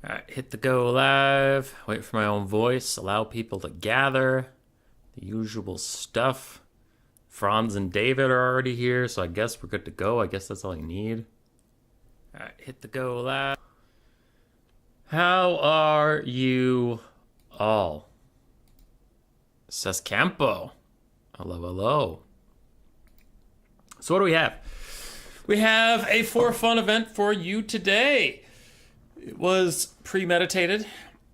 Alright, hit the go live. Wait for my own voice. Allow people to gather. The usual stuff. Franz and David are already here, so I guess we're good to go. I guess that's all you need. Alright, hit the go live. How are you all? Says Campo. Hello, hello. So what do we have? We have a for fun event for you today. It was premeditated.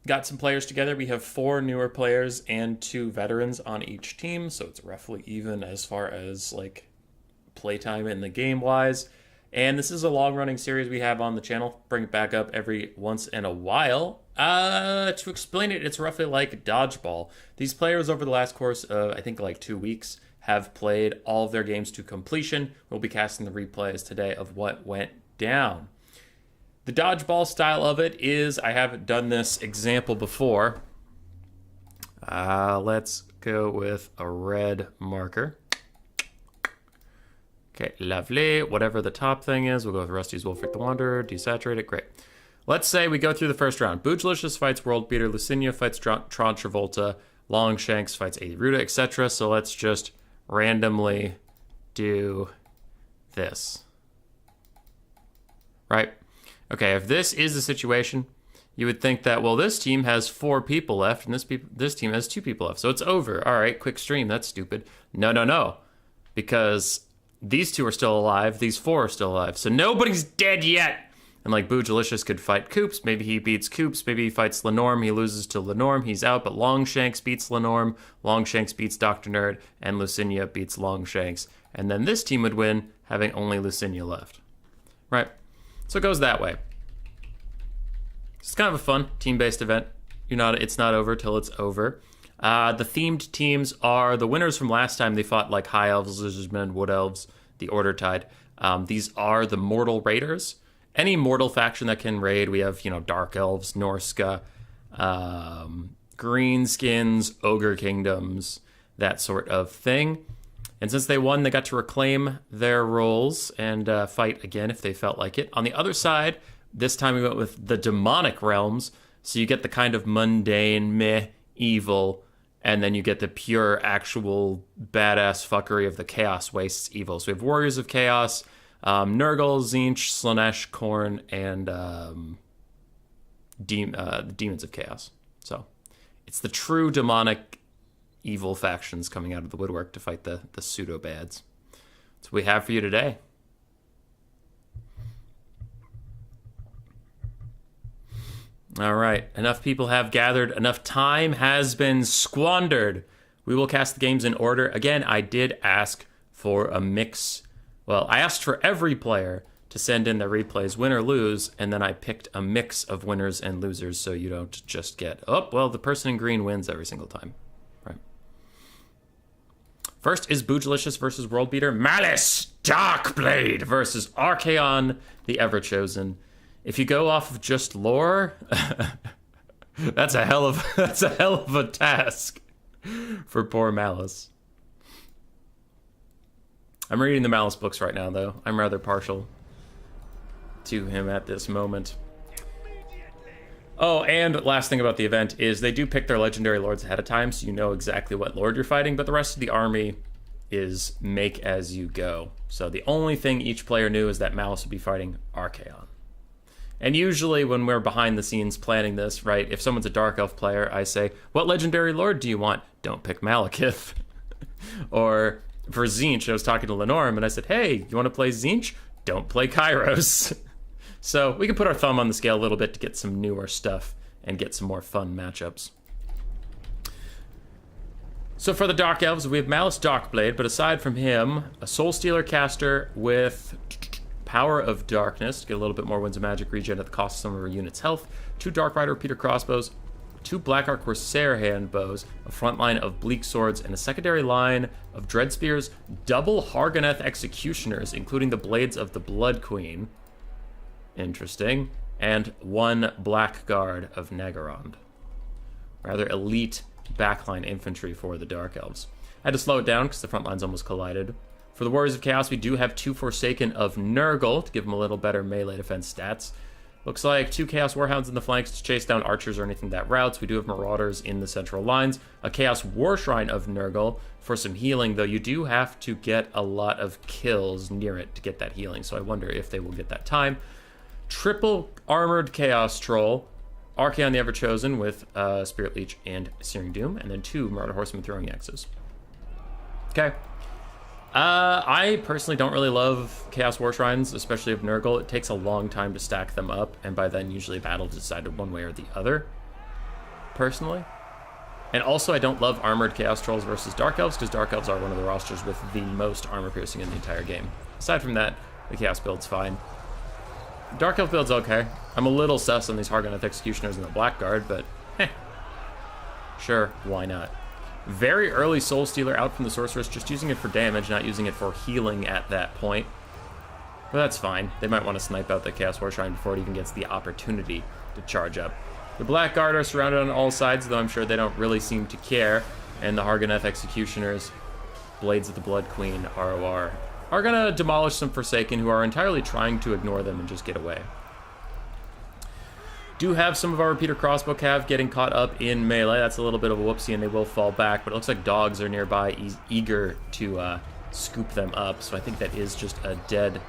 Got some players together. We have 4 newer players and 2 veterans on each team, so it's roughly even as far as like playtime in the game wise. And this is a long-running series we have on the channel. Bring it back up every once in a while. To explain it, it's roughly like dodgeball. These players over the last course of, I think, like 2 weeks have played all of their games to completion. We'll be casting the replays today of what went down. The dodgeball style of it is, I haven't done this example before. Let's go with a red marker. Okay, lovely. Whatever the top thing is, we'll go with Rusty's Wolfric the Wanderer, desaturate it, great. Let's say we go through the first round. Bootylicious fights World Beater, Lucinia fights Tron Travolta, Longshanks fights A. Ruta, etc. So let's just randomly do this. Right? Okay, if this is the situation, you would think that, well, this team has 4 people left, and this team has 2 people left, so it's over. All right, quick stream, that's stupid. No. Because these 2 are still alive, these 4 are still alive, so nobody's dead yet. And like Bootylicious could fight Coops, maybe he beats Coops, maybe he fights Lenorme, he loses to Lenorme, he's out, but Longshanks beats Lenorme, Longshanks beats Dr. Nerd, and Lucinia beats Longshanks. And then this team would win, having only Lucinia left. Right? So it goes that way. It's kind of a fun team-based event. It's not over till it's over. The themed teams are the winners from last time. They fought like High Elves, Lizardmen, Wood Elves, the Order Tide. These are the Mortal Raiders. Any mortal faction that can raid, we have, Dark Elves, Norska, Greenskins, Ogre Kingdoms, that sort of thing. And since they won, they got to reclaim their roles and fight again if they felt like it. On the other side, this time we went with the demonic realms. So you get the kind of mundane, meh, evil, and then you get the pure, actual, badass fuckery of the Chaos Wastes evil. So we have Warriors of Chaos, Nurgle, Tzeentch, Slaanesh, Khorne, and the Demons of Chaos. So it's the true demonic evil factions coming out of the woodwork to fight the pseudo-bads. That's what we have for you today. All right, enough people have gathered. Enough time has been squandered. We will cast the games in order. Again, I did ask for a mix. Well, I asked for every player to send in their replays, win or lose, and then I picked a mix of winners and losers so you don't just get, the person in green wins every single time. Right. First is Bootylicious versus World Beater. Malus Darkblade versus Archaeon, the Ever-Chosen. If you go off of just lore, that's a hell of a task for poor Malus. I'm reading the Malus books right now, though. I'm rather partial to him at this moment. Oh, and last thing about the event is they do pick their legendary lords ahead of time, so you know exactly what lord you're fighting, but the rest of the army is make as you go. So the only thing each player knew is that Malus would be fighting Archaeon. And usually when we're behind the scenes planning this, right, if someone's a Dark Elf player, I say, what legendary lord do you want? Don't pick Malekith. Or for Tzeentch, I was talking to Lenorme, and I said, hey, you want to play Tzeentch? Don't play Kairos. So we can put our thumb on the scale a little bit to get some newer stuff and get some more fun matchups. So for the Dark Elves, we have Malus Darkblade, but aside from him, a Soul Stealer caster with Power of Darkness to get a little bit more Winds of Magic regen at the cost of some of our units' health, 2 Dark Rider Repeater crossbows, 2 Blackheart Corsair hand bows, a front line of Bleak Swords, and a secondary line of Dread Spears, double Hargoneth Executioners, including the Blades of the Blood Queen. Interesting. And 1 Blackguard of Naggarond. Rather elite backline infantry for the Dark Elves. I had to slow it down because the front lines almost collided. For the Warriors of Chaos, we do have 2 Forsaken of Nurgle to give them a little better melee defense stats. Looks like 2 Chaos Warhounds in the flanks to chase down archers or anything that routes. We do have Marauders in the central lines. A Chaos War Shrine of Nurgle for some healing, though you do have to get a lot of kills near it to get that healing, so I wonder if they will get that time. Triple Armored Chaos Troll, Archaeon the Everchosen with Spirit Leech and Searing Doom, and then 2 Marauder Horsemen throwing axes. Okay. I personally don't really love Chaos War Shrines, especially of Nurgle. It takes a long time to stack them up, and by then usually a battle is decided one way or the other, personally. And also I don't love Armored Chaos Trolls versus Dark Elves, because Dark Elves are one of the rosters with the most armor piercing in the entire game. Aside from that, the Chaos build's fine. Dark Elf build's okay. I'm a little sus on these Hargoneth Executioners and the Blackguard, but sure, why not? Very early Soul Stealer out from the Sorceress, just using it for damage, not using it for healing at that point. But that's fine. They might want to snipe out the Chaos War Shrine before it even gets the opportunity to charge up. The Blackguard are surrounded on all sides, though I'm sure they don't really seem to care. And the Hargoneth Executioners, Blades of the Blood Queen, ROR, are going to demolish some Forsaken who are entirely trying to ignore them and just get away. Do have some of our repeater crossbow cav getting caught up in melee. That's a little bit of a whoopsie, and they will fall back, but it looks like dogs are nearby, eager to scoop them up, so I think that is just a dead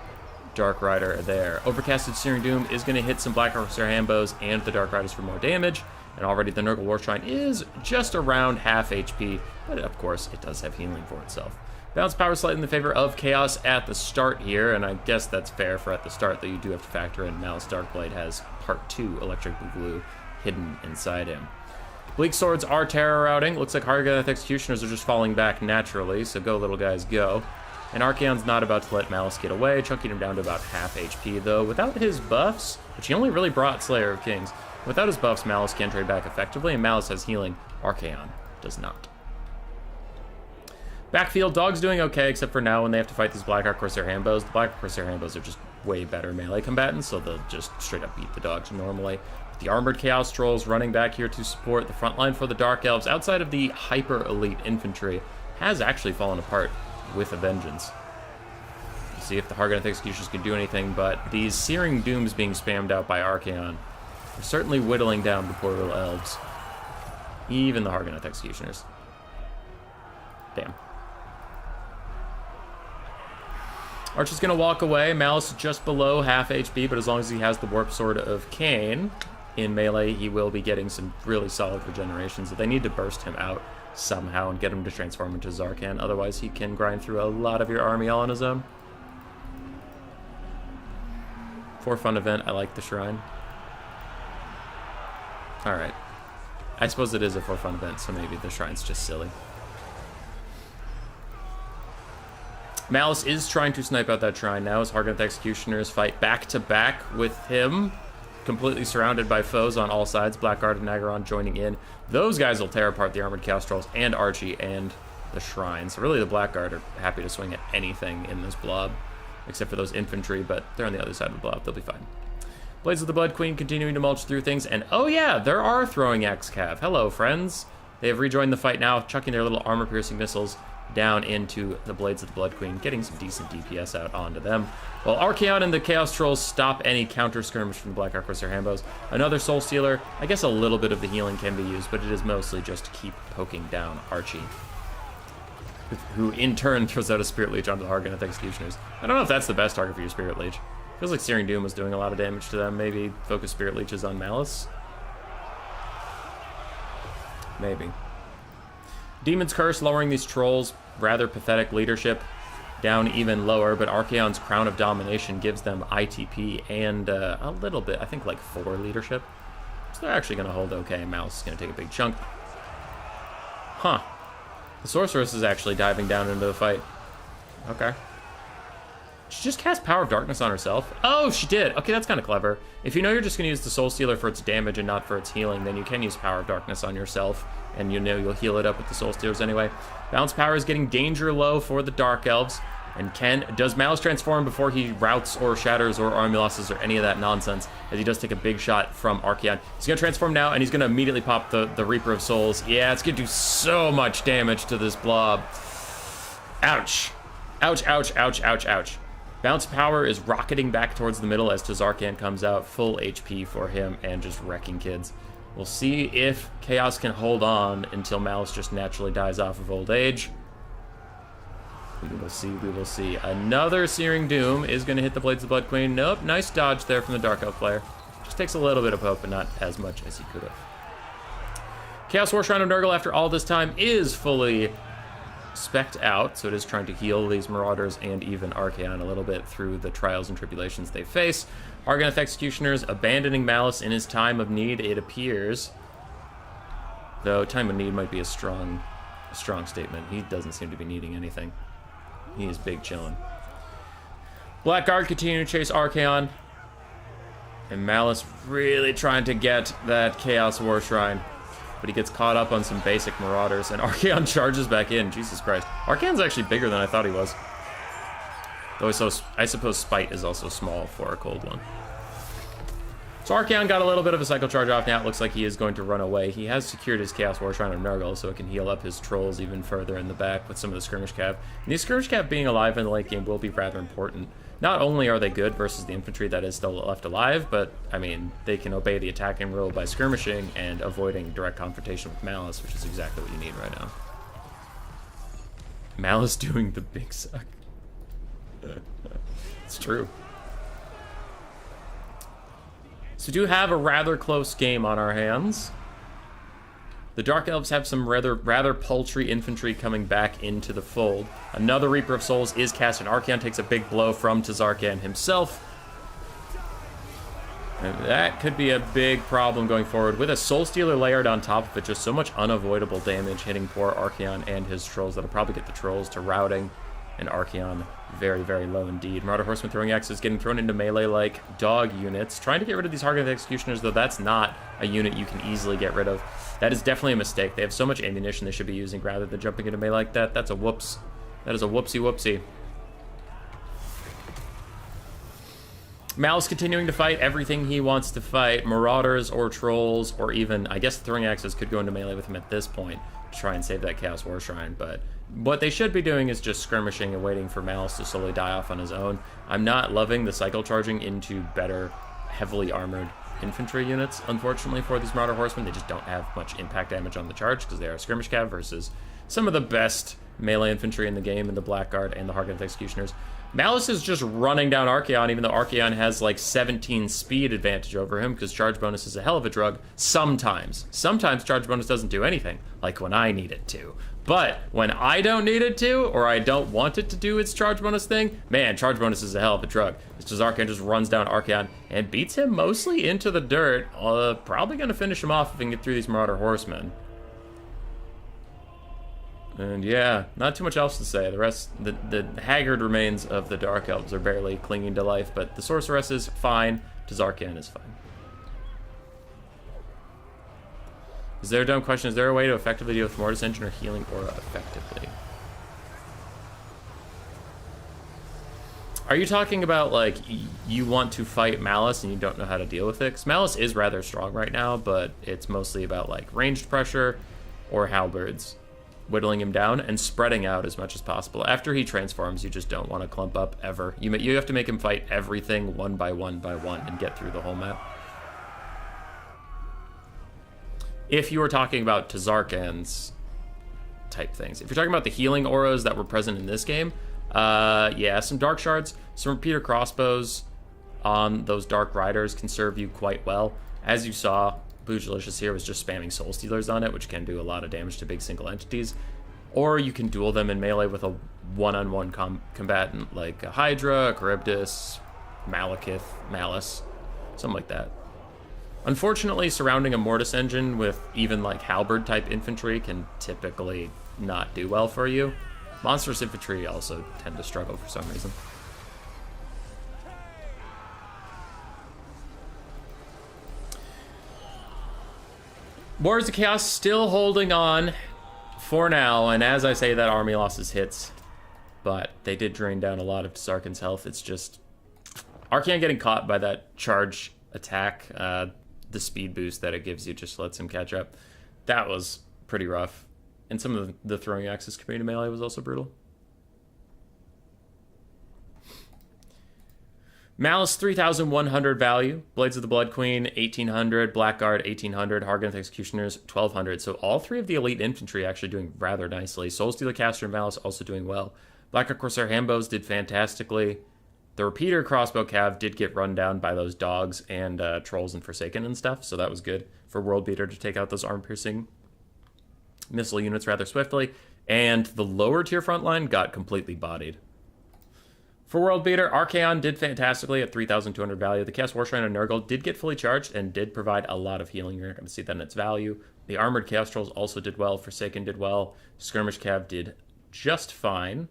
Dark Rider there. Overcasted Searing Doom is going to hit some Black Archer Hambos and the Dark Riders for more damage, and already the Nurgle War Shrine is just around half HP, but of course it does have healing for itself. Balance power slightly in the favor of Chaos at the start here, and I guess that's fair for at the start, though you do have to factor in Malus Darkblade has Part 2 Electric Glue hidden inside him. Bleak Swords are terror routing. Looks like Hargoneth Executioners are just falling back naturally, so go little guys go. And Archaeon's not about to let Malus get away, chunking him down to about half HP, though without his buffs, which he only really brought Slayer of Kings, without his buffs Malus can trade back effectively, and Malus has healing, Archaeon does not. Backfield, Dog's doing okay, except for now when they have to fight these Black Arc Corsair Hambos. The Black Arc Corsair Hambos are just way better melee combatants, so they'll just straight up beat the Dogs normally. The Armored Chaos Trolls running back here to support the front line for the Dark Elves, outside of the hyper-elite infantry, has actually fallen apart with a vengeance. We'll see if the Hargoneth Executioners can do anything, but these Searing Dooms being spammed out by Archaeon are certainly whittling down the poor little elves. Even the Hargoneth Executioners. Damn. Archer's going to walk away. Malus just below half HP, but as long as he has the Warp Sword of Cain in melee, he will be getting some really solid regeneration. So they need to burst him out somehow and get him to transform into Zarkan. Otherwise, he can grind through a lot of your army all on his own. For fun event, I like the Shrine. Alright. I suppose it is a for fun event, so maybe the Shrine's just silly. Malus is trying to snipe out that Shrine now as Hargoneth Executioners fight back-to-back with him, completely surrounded by foes on all sides. Blackguard and Nagaron joining in. Those guys will tear apart the Armored Chaos Trolls and Archie and the Shrine. So really the Blackguard are happy to swing at anything in this blob, except for those infantry, but they're on the other side of the blob. They'll be fine. Blades of the Blood Queen continuing to mulch through things, and oh yeah, there are throwing axe cav. Hello, friends. They have rejoined the fight now, chucking their little armor-piercing missiles down into the Blades of the Blood Queen, getting some decent DPS out onto them. While Archaeon and the Chaos Trolls stop any counter-skirmish from the Black Arc Corsair Hambos, another Soul Stealer, I guess a little bit of the healing can be used, but it is mostly just to keep poking down Archie, who in turn throws out a Spirit Leech onto the Hargoneth Executioners. I don't know if that's the best target for your Spirit Leech. Feels like Searing Doom was doing a lot of damage to them. Maybe focus Spirit Leeches on Malus? Maybe. Demon's Curse lowering these trolls, rather pathetic leadership down even lower, but Archaeon's Crown of Domination gives them ITP and a little bit, I think like 4 leadership. So they're actually going to hold okay. Malus is going to take a big chunk. Huh. The Sorceress is actually diving down into the fight. Okay. She just cast Power of Darkness on herself. Oh, she did. Okay, that's kind of clever. If you know you're just going to use the Soul Stealer for its damage and not for its healing, then you can use Power of Darkness on yourself, and you know you'll heal it up with the Soul Stealers anyway. Balance Power is getting danger low for the Dark Elves. And does Malus transform before he routs or shatters or army losses or any of that nonsense, as he does take a big shot from Archaeon. He's going to transform now, and he's going to immediately pop the Reaper of Souls. Yeah, it's going to do so much damage to this blob. Ouch. Ouch, ouch, ouch, ouch, ouch. Bounce power is rocketing back towards the middle as Archaeon comes out. Full HP for him and just wrecking kids. We'll see if Chaos can hold on until Malus just naturally dies off of old age. We will see, we will see. Another Searing Doom is going to hit the Blades of the Blood Queen. Nope, nice dodge there from the Dark Elf player. Just takes a little bit of hope, but not as much as he could have. Chaos War Shrine of Nurgle, after all this time, is fully spec'd out, so it is trying to heal these Marauders and even Archaeon a little bit through the trials and tribulations they face. Argonath Executioners abandoning Malus in his time of need, it appears. Though time of need might be a strong statement. He doesn't seem to be needing anything. He is big chillin'. Blackguard continuing to chase Archaeon. And Malus really trying to get that Chaos War Shrine. But he gets caught up on some basic Marauders, and Archaeon charges back in. Jesus Christ. Archaeon's actually bigger than I thought he was. Though I suppose Spite is also small for a cold one. So Archaeon got a little bit of a cycle charge off now. It looks like he is going to run away. He has secured his Chaos War Shrine of Nurgle, so it can heal up his trolls even further in the back with some of the Skirmish Cav. And these Skirmish Cav being alive in the late game will be rather important. Not only are they good versus the infantry that is still left alive, but, I mean, they can obey the attacking rule by skirmishing and avoiding direct confrontation with Malus, which is exactly what you need right now. Malus doing the big suck. It's true. So we do have a rather close game on our hands. The Dark Elves have some rather paltry infantry coming back into the fold. Another Reaper of Souls is cast, and Archaeon takes a big blow from Tazarkan himself. And that could be a big problem going forward. With a Soul Stealer layered on top of it, just so much unavoidable damage hitting poor Archaeon and his trolls. That'll probably get the trolls to routing, and Archaeon very, very low indeed. Marauder Horseman throwing axes getting thrown into melee like dog units. Trying to get rid of these Archaeon Executioners, though that's not a unit you can easily get rid of. That is definitely a mistake. They have so much ammunition they should be using rather than jumping into melee like that. That's a whoops. That is a whoopsie whoopsie. Malus continuing to fight everything he wants to fight. Marauders or trolls or even, I guess, throwing axes could go into melee with him at this point to try and save that Chaos War Shrine. But what they should be doing is just skirmishing and waiting for Malus to slowly die off on his own. I'm not loving the cycle charging into better, heavily armored infantry units, unfortunately, for these Marauder Horsemen. They just don't have much impact damage on the charge because they are skirmish cav versus some of the best melee infantry in the game in the Blackguard and the Archaeon Executioners. Malus is just running down Archaeon, even though Archaeon has like 17 speed advantage over him because charge bonus is a hell of a drug sometimes. Sometimes charge bonus doesn't do anything, like when I need it to. But when I don't need it to, or I don't want it to do its charge bonus thing, man, charge bonus is a hell of a drug. It's just Archaeon just runs down Archaeon and beats him mostly into the dirt. Probably going to finish him off if he can get through these Marauder Horsemen. And yeah, not too much else to say. The rest, the haggard remains of the Dark Elves are barely clinging to life, but the Sorceress is fine. Tazarkan is fine. Is there a dumb question? Is there a way to effectively deal with Mortis Engine or Healing Aura effectively? Are you talking about, like, you want to fight Malus and you don't know how to deal with it? Because Malus is rather strong right now, but it's mostly about, like, ranged pressure or halberds, whittling him down and spreading out as much as possible. After he transforms, you just don't want to clump up ever. You have to make him fight everything one by one by one and get through the whole map. If you were talking about Tazarkan's type things. If you're talking about the healing auras that were present in this game, yeah, some Dark Shards, some Repeater Crossbows on those Dark Riders can serve you quite well. As you saw, Bootylicious here was just spamming Soul Stealers on it, which can do a lot of damage to big single entities. Or you can duel them in melee with a one-on-one combatant like a Hydra, a Charybdis, Malekith, Malus, something like that. Unfortunately, surrounding a Mortis Engine with even like halberd type infantry can typically not do well for you. Monstrous infantry also tend to struggle for some reason. Warriors of Chaos still holding on for now, and as I say that, army losses hits, but they did drain down a lot of Tazarkan's health. It's just Archaeon getting caught by that charge attack. The speed boost that it gives you just lets him catch up. That was pretty rough. And some of the throwing axes coming to melee was also brutal. Malus, 3,100 value. Blades of the Blood Queen, 1,800. Blackguard, 1,800. Harganth Executioners, 1,200. So all three of the elite infantry actually doing rather nicely. Soulstealer, Caster, and Malus also doing well. Blackguard Corsair Hambos did fantastically. The Repeater Crossbow Cav did get run down by those dogs and trolls and Forsaken and stuff, so that was good for World Beater to take out those arm-piercing missile units rather swiftly. And the lower tier front line got completely bodied. For World Beater, Archaeon did fantastically at 3,200 value. The Chaos Warshrine and Nurgle did get fully charged and did provide a lot of healing. You're not going to see that in its value. The Armored Chaos Trolls also did well. Forsaken did well. Skirmish Cav did just fine.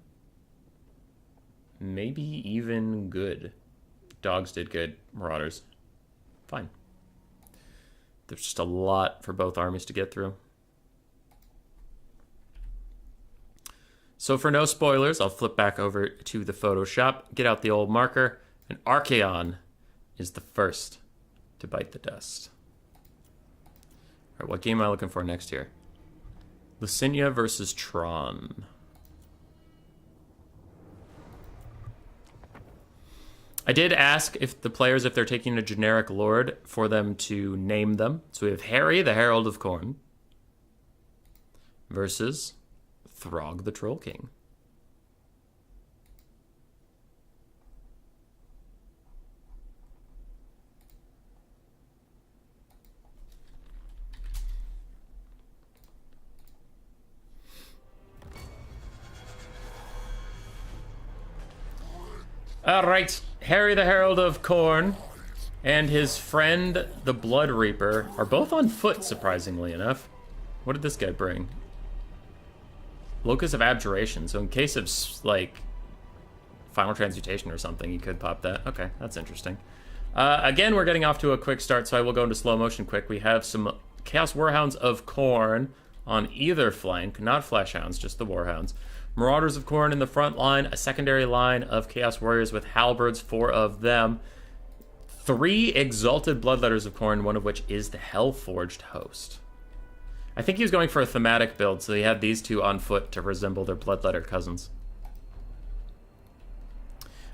Maybe even good. Dogs did good. Marauders, fine. There's just a lot for both armies to get through. So for no spoilers, I'll flip back over to the Photoshop, get out the old marker, and Archaeon is the first to bite the dust. All right, what game am I looking for next here? Lucinia versus Tron. I did ask if the players, if they're taking a generic lord, for them to name them. So we have Harry, the Herald of Khorne, versus Throg, the Troll King. All right, Harry, the Herald of Khorne, and his friend, the Blood Reaper, are both on foot, surprisingly enough. What did this guy bring? Locus of Abjuration, so in case of, like, Final Transmutation or something, you could pop that. Okay, that's interesting. Again, we're getting off to a quick start, so I will go into slow motion quick. We have some Chaos Warhounds of Khorne on either flank, not Fleshhounds, just the Warhounds. Marauders of Khorne in the front line, a secondary line of Chaos Warriors with halberds, 4 of them. 3 Exalted Bloodletters of Khorne, one of which is the Hellforged Host. I think he was going for a thematic build, so he had these 2 on foot to resemble their Bloodletter cousins.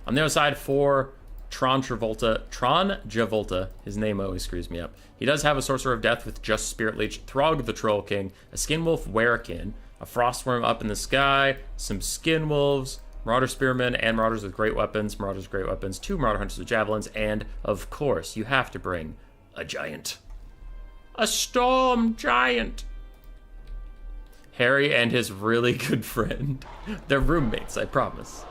On the other side, for Tron Javolta, his name always screws me up. He does have a Sorcerer of Death with just Spirit Leech, Throg the Troll King, a Skinwolf Werekin, a Frostworm up in the sky, some Skinwolves, Marauder Spearmen, and Marauders with great weapons, 2 Marauder Hunters with javelins, and, of course, you have to bring a giant. A Storm Giant! Harry and his really good friend. They're roommates, I promise.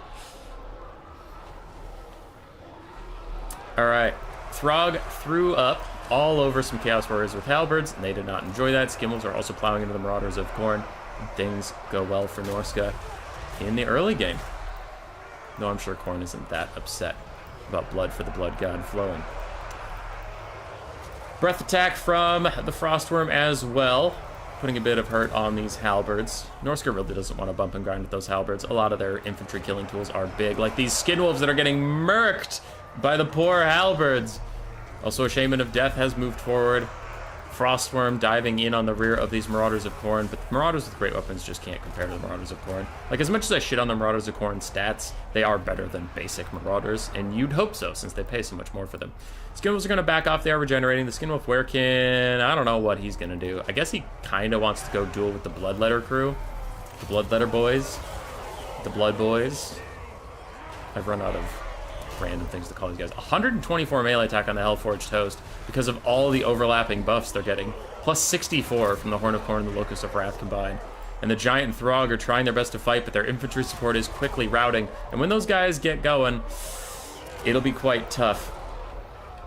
Alright, Throg threw up all over some Chaos Warriors with halberds, and they did not enjoy that. Skimbles are also plowing into the Marauders of Khorne. Things go well for Norska in the early game. No, I'm sure Khorne isn't that upset about blood for the Blood God flowing. Breath attack from the Frostworm as well, putting a bit of hurt on these halberds. Norska really doesn't want to bump and grind with those halberds. A lot of their infantry killing tools are big, like these Skinwolves that are getting murked by the poor halberds. Also, a Shaman of Death has moved forward. Frostworm diving in on the rear of these Marauders of Khorne, but Marauders with great weapons just can't compare to the Marauders of Khorne. Like, as much as I shit on the Marauders of Khorne stats, they are better than basic Marauders, and you'd hope so, since they pay so much more for them. Skinwolves are going to back off. They are regenerating. The Skinwolf Werekin, I don't know what he's going to do. I guess he kind of wants to go duel with the Bloodletter crew. The Bloodletter boys. The Blood Boys. I've run out of random things to call these guys. 124 melee attack on the Hellforged Host because of all the overlapping buffs they're getting. Plus 64 from the Horn of Khorne and the Locust of Wrath combined. And the Giant and Throg are trying their best to fight, but their infantry support is quickly routing. And when those guys get going, it'll be quite tough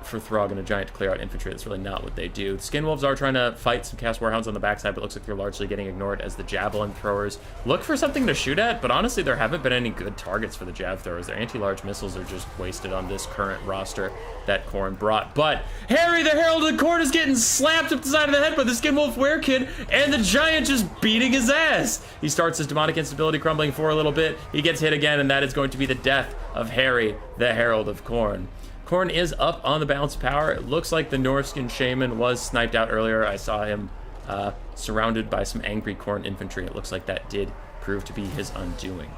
for Throg and a Giant to clear out infantry. That's really not what they do. The Skinwolves are trying to fight some Chaos Warhounds on the backside, but it looks like they're largely getting ignored as the Javelin Throwers look for something to shoot at, but honestly, there haven't been any good targets for the Jav Throwers. Their anti-large missiles are just wasted on this current roster that Khorne brought. But Harry, the Herald of Khorne, is getting slapped up the side of the head by the Skinwolf Werekin, and the Giant just beating his ass. He starts his demonic instability crumbling for a little bit. He gets hit again, and that is going to be the death of Harry, the Herald of Khorne. Khorne is up on the balance of power. It looks like the Norskin Shaman was sniped out earlier. I saw him surrounded by some angry Khorne infantry. It looks like that did prove to be his undoing.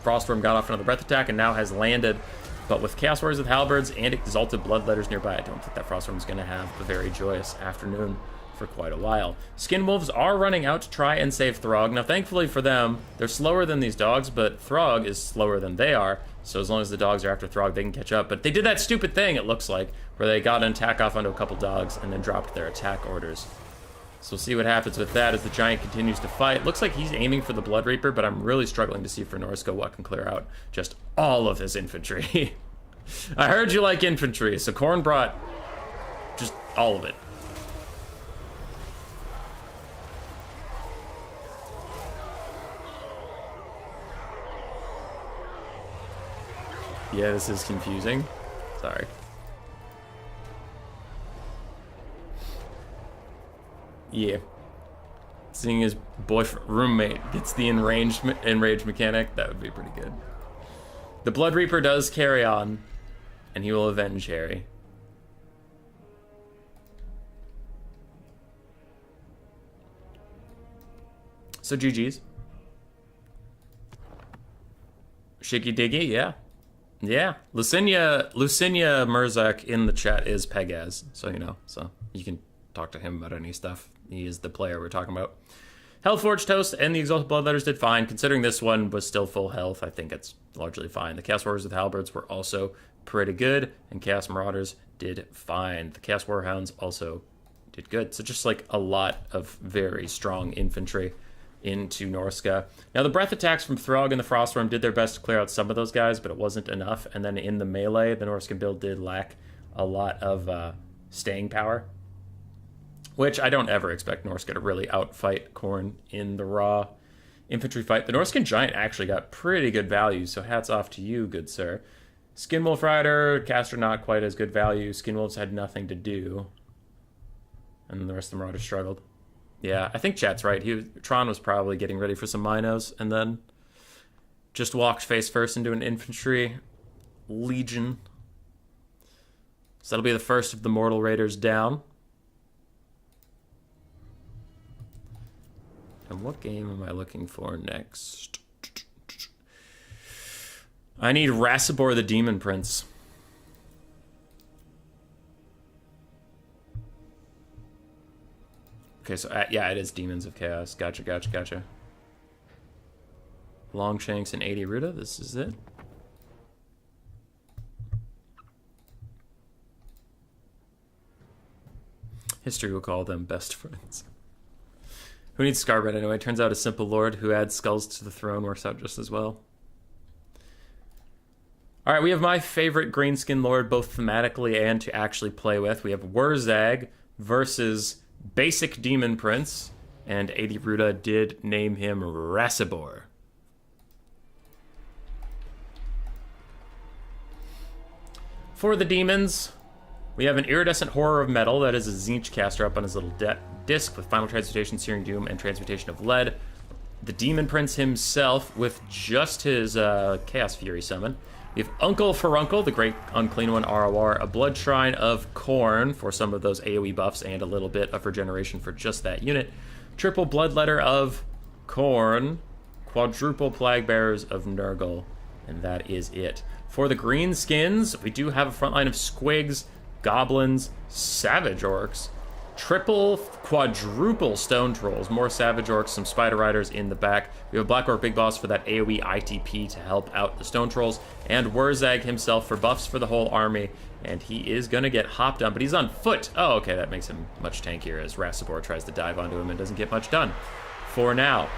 Frostworm got off another breath attack and now has landed But with Chaos Warriors with Halberds and Exalted Bloodletters nearby, I don't think that Frostworm's going to have a very joyous afternoon for quite a while. Skin Wolves are running out to try and save Throg. Now, thankfully for them, they're slower than these dogs, but Throg is slower than they are. So as long as the dogs are after Throg, they can catch up. But they did that stupid thing, it looks like, where they got an attack off onto a couple dogs and then dropped their attack orders. So we'll see what happens with that as the Giant continues to fight. Looks like he's aiming for the Blood Reaper, but I'm really struggling to see for Norsko what can clear out just all of his infantry. I heard you like infantry, so Khorne brought just all of it. Yeah, this is confusing. Sorry. Yeah. Seeing his boyfriend, roommate gets the enraged mechanic, that would be pretty good. The Blood Reaper does carry on, and he will avenge Harry. So GG's. Shiggy Diggy, yeah. Yeah. Lucinia Murzak in the chat is Pegaz, so you know, so you can talk to him about any stuff. He is the player we're talking about. Hellforged Toast and the Exalted Bloodletters did fine. Considering this one was still full health, I think it's largely fine. The Chaos Warriors with Halberds were also pretty good, and Chaos Marauders did fine. The Chaos Warhounds also did good. So just like a lot of very strong infantry into Norska. Now the breath attacks from Throg and the Frostworm did their best to clear out some of those guys, but it wasn't enough. And then in the melee, the Norscan build did lack a lot of staying power, which I don't ever expect Norska to really outfight Khorne in the raw infantry fight. The Norscan Giant actually got pretty good value, so hats off to you, good sir. Skinwolf Rider, Caster not quite as good value. Skinwolves had nothing to do. And the rest of the Marauders struggled. Yeah, I think chat's right. Tron was probably getting ready for some Minos, and then just walked face first into an infantry legion. So that'll be the first of the Mortal Raiders down. And what game am I looking for next? I need Rasibor the Demon Prince. Okay, so yeah, it is Demons of Chaos. Gotcha. Longshanks and 80 Ruta, this is it. History will call them best friends. Who needs Scarbred anyway? Turns out a simple lord who adds skulls to the throne works out just as well. Alright, we have my favorite greenskin lord, both thematically and to actually play with. We have Wurzag versus Basic Demon Prince, and 80 Ruta did name him Rasibor. For the demons, we have an Iridescent Horror of Metal, that is a Tzeentch caster up on his little disc with Final Transmutation, Searing Doom, and Transmutation of Lead. The Demon Prince himself with just his Chaos Fury summon. We have Uncle Furuncle, the Great Unclean One ROR, a Blood Shrine of Khorne for some of those AoE buffs and a little bit of regeneration for just that unit. Triple Bloodletter of Khorne, quadruple Plague Bearers of Nurgle, and that is it. For the green skins, we do have a front line of Squigs, Goblins, Savage Orcs, triple, quadruple Stone Trolls, more Savage Orcs, some Spider Riders in the back. We have a Black Orc Big Boss for that AoE ITP to help out the Stone Trolls, and Wurzag himself for buffs for the whole army, and he is going to get hopped on, but he's on foot. Oh, okay, that makes him much tankier as Rasibor tries to dive onto him and doesn't get much done for now.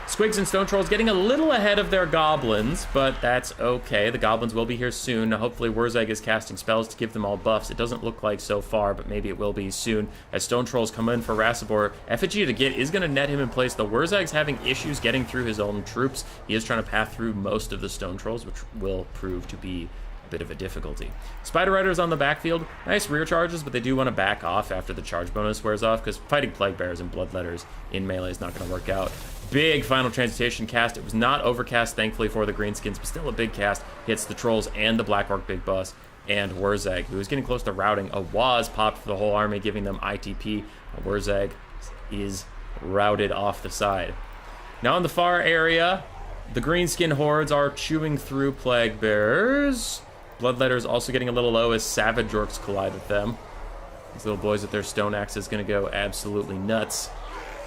Squigs and Stone Trolls getting a little ahead of their Goblins, but that's okay. The Goblins will be here soon. Now, hopefully Wurzag is casting spells to give them all buffs. It doesn't look like so far, but maybe it will be soon. As Stone Trolls come in for Rasibor, effigy to get is going to net him in place, though Wurzag's having issues getting through his own troops. He is trying to path through most of the Stone Trolls, which will prove to be a bit of a difficulty. Spider Riders on the backfield, nice rear charges, but they do want to back off after the charge bonus wears off, because fighting Plague Bearers and Bloodletters in melee is not going to work out. Big Final Transmutation cast. It was not overcast, thankfully, for the Greenskins, but still a big cast. Hits the Trolls and the Black Orc Big Boss and Wurzag, who is getting close to routing. A Waz popped for the whole army, giving them ITP. Wurzag is routed off the side. Now in the far area, the Greenskin hordes are chewing through Plague Bearers. Bloodletter's also getting a little low as Savage Orcs collide with them. These little boys with their stone axe is going to go absolutely nuts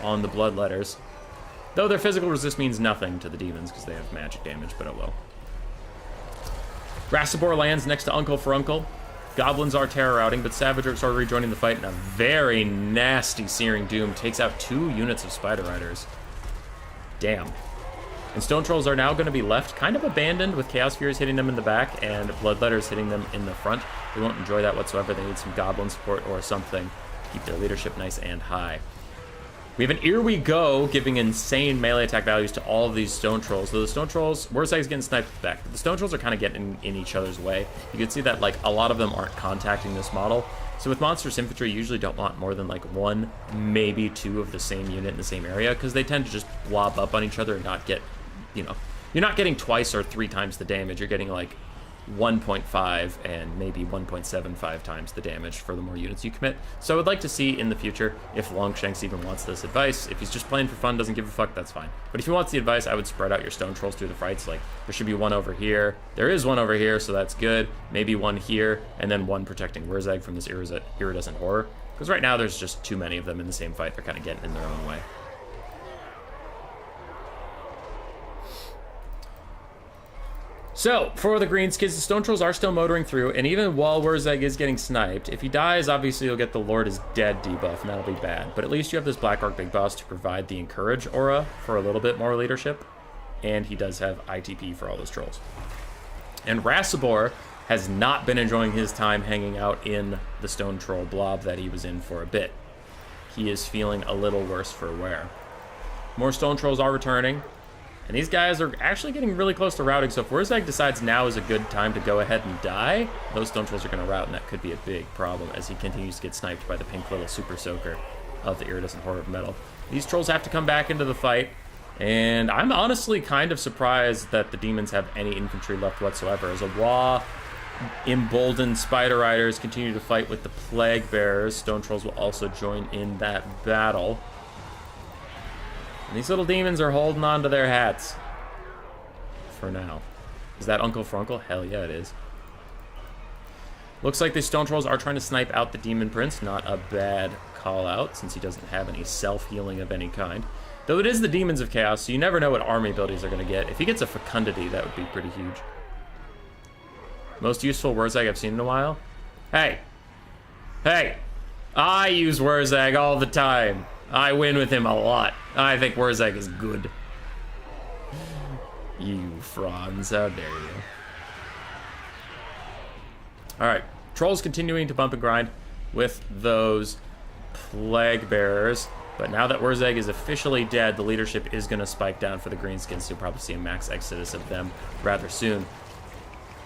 on the Bloodletters. Though their physical resist means nothing to the demons because they have magic damage, but oh well. Rasibor lands next to Uncle Frunkle. Goblins are terror routing, but Savage Orcs are rejoining the fight, and a very nasty Searing Doom takes out 2 units of Spider Riders. Damn. And Stone Trolls are now going to be left kind of abandoned with Chaos Furies hitting them in the back and Bloodletters hitting them in the front. They won't enjoy that whatsoever. They need some Goblin support or something to keep their leadership nice and high. We have an Here We Go, giving insane melee attack values to all of these Stone Trolls. Though the Stone Trolls, Wurzag's getting sniped back. The Stone Trolls are kind of getting in each other's way. You can see that, like, a lot of them aren't contacting this model. So with Monstrous Infantry, you usually don't want more than, like, 1, maybe 2 of the same unit in the same area, because they tend to just blob up on each other and not get, you know, you're not getting twice or 3 times the damage. You're getting, like, 1.5 and maybe 1.75 times the damage for the more units you commit. So I would like to see in the future if Longshanks even wants this advice. If he's just playing for fun, doesn't give a fuck, that's fine. But if he wants the advice, I would spread out your Stone Trolls through the fights. Like, there should be 1 over here. There is 1 over here, so that's good. Maybe 1 here, and then 1 protecting Wurzag from this iridescent horror. Because right now there's just too many of them in the same fight. They're kind of getting in their own way. So, for the Greenskins, the Stone Trolls are still motoring through, and even while Wurzag is getting sniped, if he dies, obviously you'll get the Lord is Dead debuff, and that'll be bad. But at least you have this Black Orc Big Boss to provide the Encourage aura for a little bit more leadership, and he does have ITP for all those trolls. And Rasibor has not been enjoying his time hanging out in the Stone Troll blob that he was in for a bit. He is feeling a little worse for wear. More Stone Trolls are returning. And these guys are actually getting really close to routing, so if Wurzag decides now is a good time to go ahead and die, those Stone Trolls are going to rout, and that could be a big problem as he continues to get sniped by the pink little Super Soaker of the Iridescent Horror of Metal. These Trolls have to come back into the fight, and I'm honestly kind of surprised that the Demons have any infantry left whatsoever. As a Wa emboldened Spider Riders continue to fight with the Plague Bearers, Stone Trolls will also join in that battle. And these little demons are holding on to their hats. For now. Is that Uncle Frunkle? Hell yeah, it is. Looks like the Stone Trolls are trying to snipe out the Demon Prince. Not a bad call out, since he doesn't have any self-healing of any kind. Though it is the Demons of Chaos, so you never know what army abilities are going to get. If he gets a Fecundity, that would be pretty huge. Most useful Wurzag I've seen in a while? Hey! Hey! I use Wurzag all the time. I win with him a lot. I think Wurzag is good. You Franz, how dare you. Alright, Trolls continuing to bump and grind with those Plague Bearers. But now that Wurzag is officially dead, the leadership is going to spike down for the Greenskins. So you'll probably see a max exodus of them rather soon.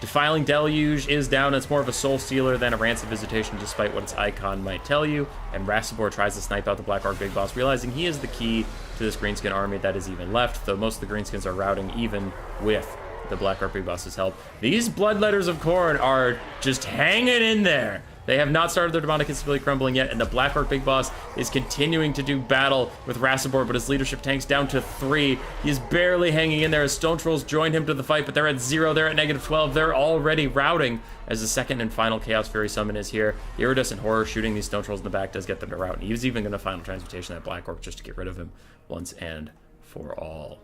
Defiling Deluge is down. It's more of a soul stealer than a rancid visitation, despite what its icon might tell you. And Rasibor tries to snipe out the Black Orc Big Boss, realizing he is the key to this Greenskin army that is even left, though most of the Greenskins are routing even with the Black Orc Big Boss's help. These Bloodletters of Khorne are just hanging in there. They have not started their demonic instability crumbling yet, and the Black Orc Big Boss is continuing to do battle with Rasibor, but his leadership tanks down to 3. He is barely hanging in there as Stone Trolls join him to the fight, but they're at 0, they're at -12, they're already routing as the second and final Chaos Fury summon is here. Iridescent Horror shooting these Stone Trolls in the back does get them to rout, and he was even going to final transmutation that Black Orc just to get rid of him once and for all.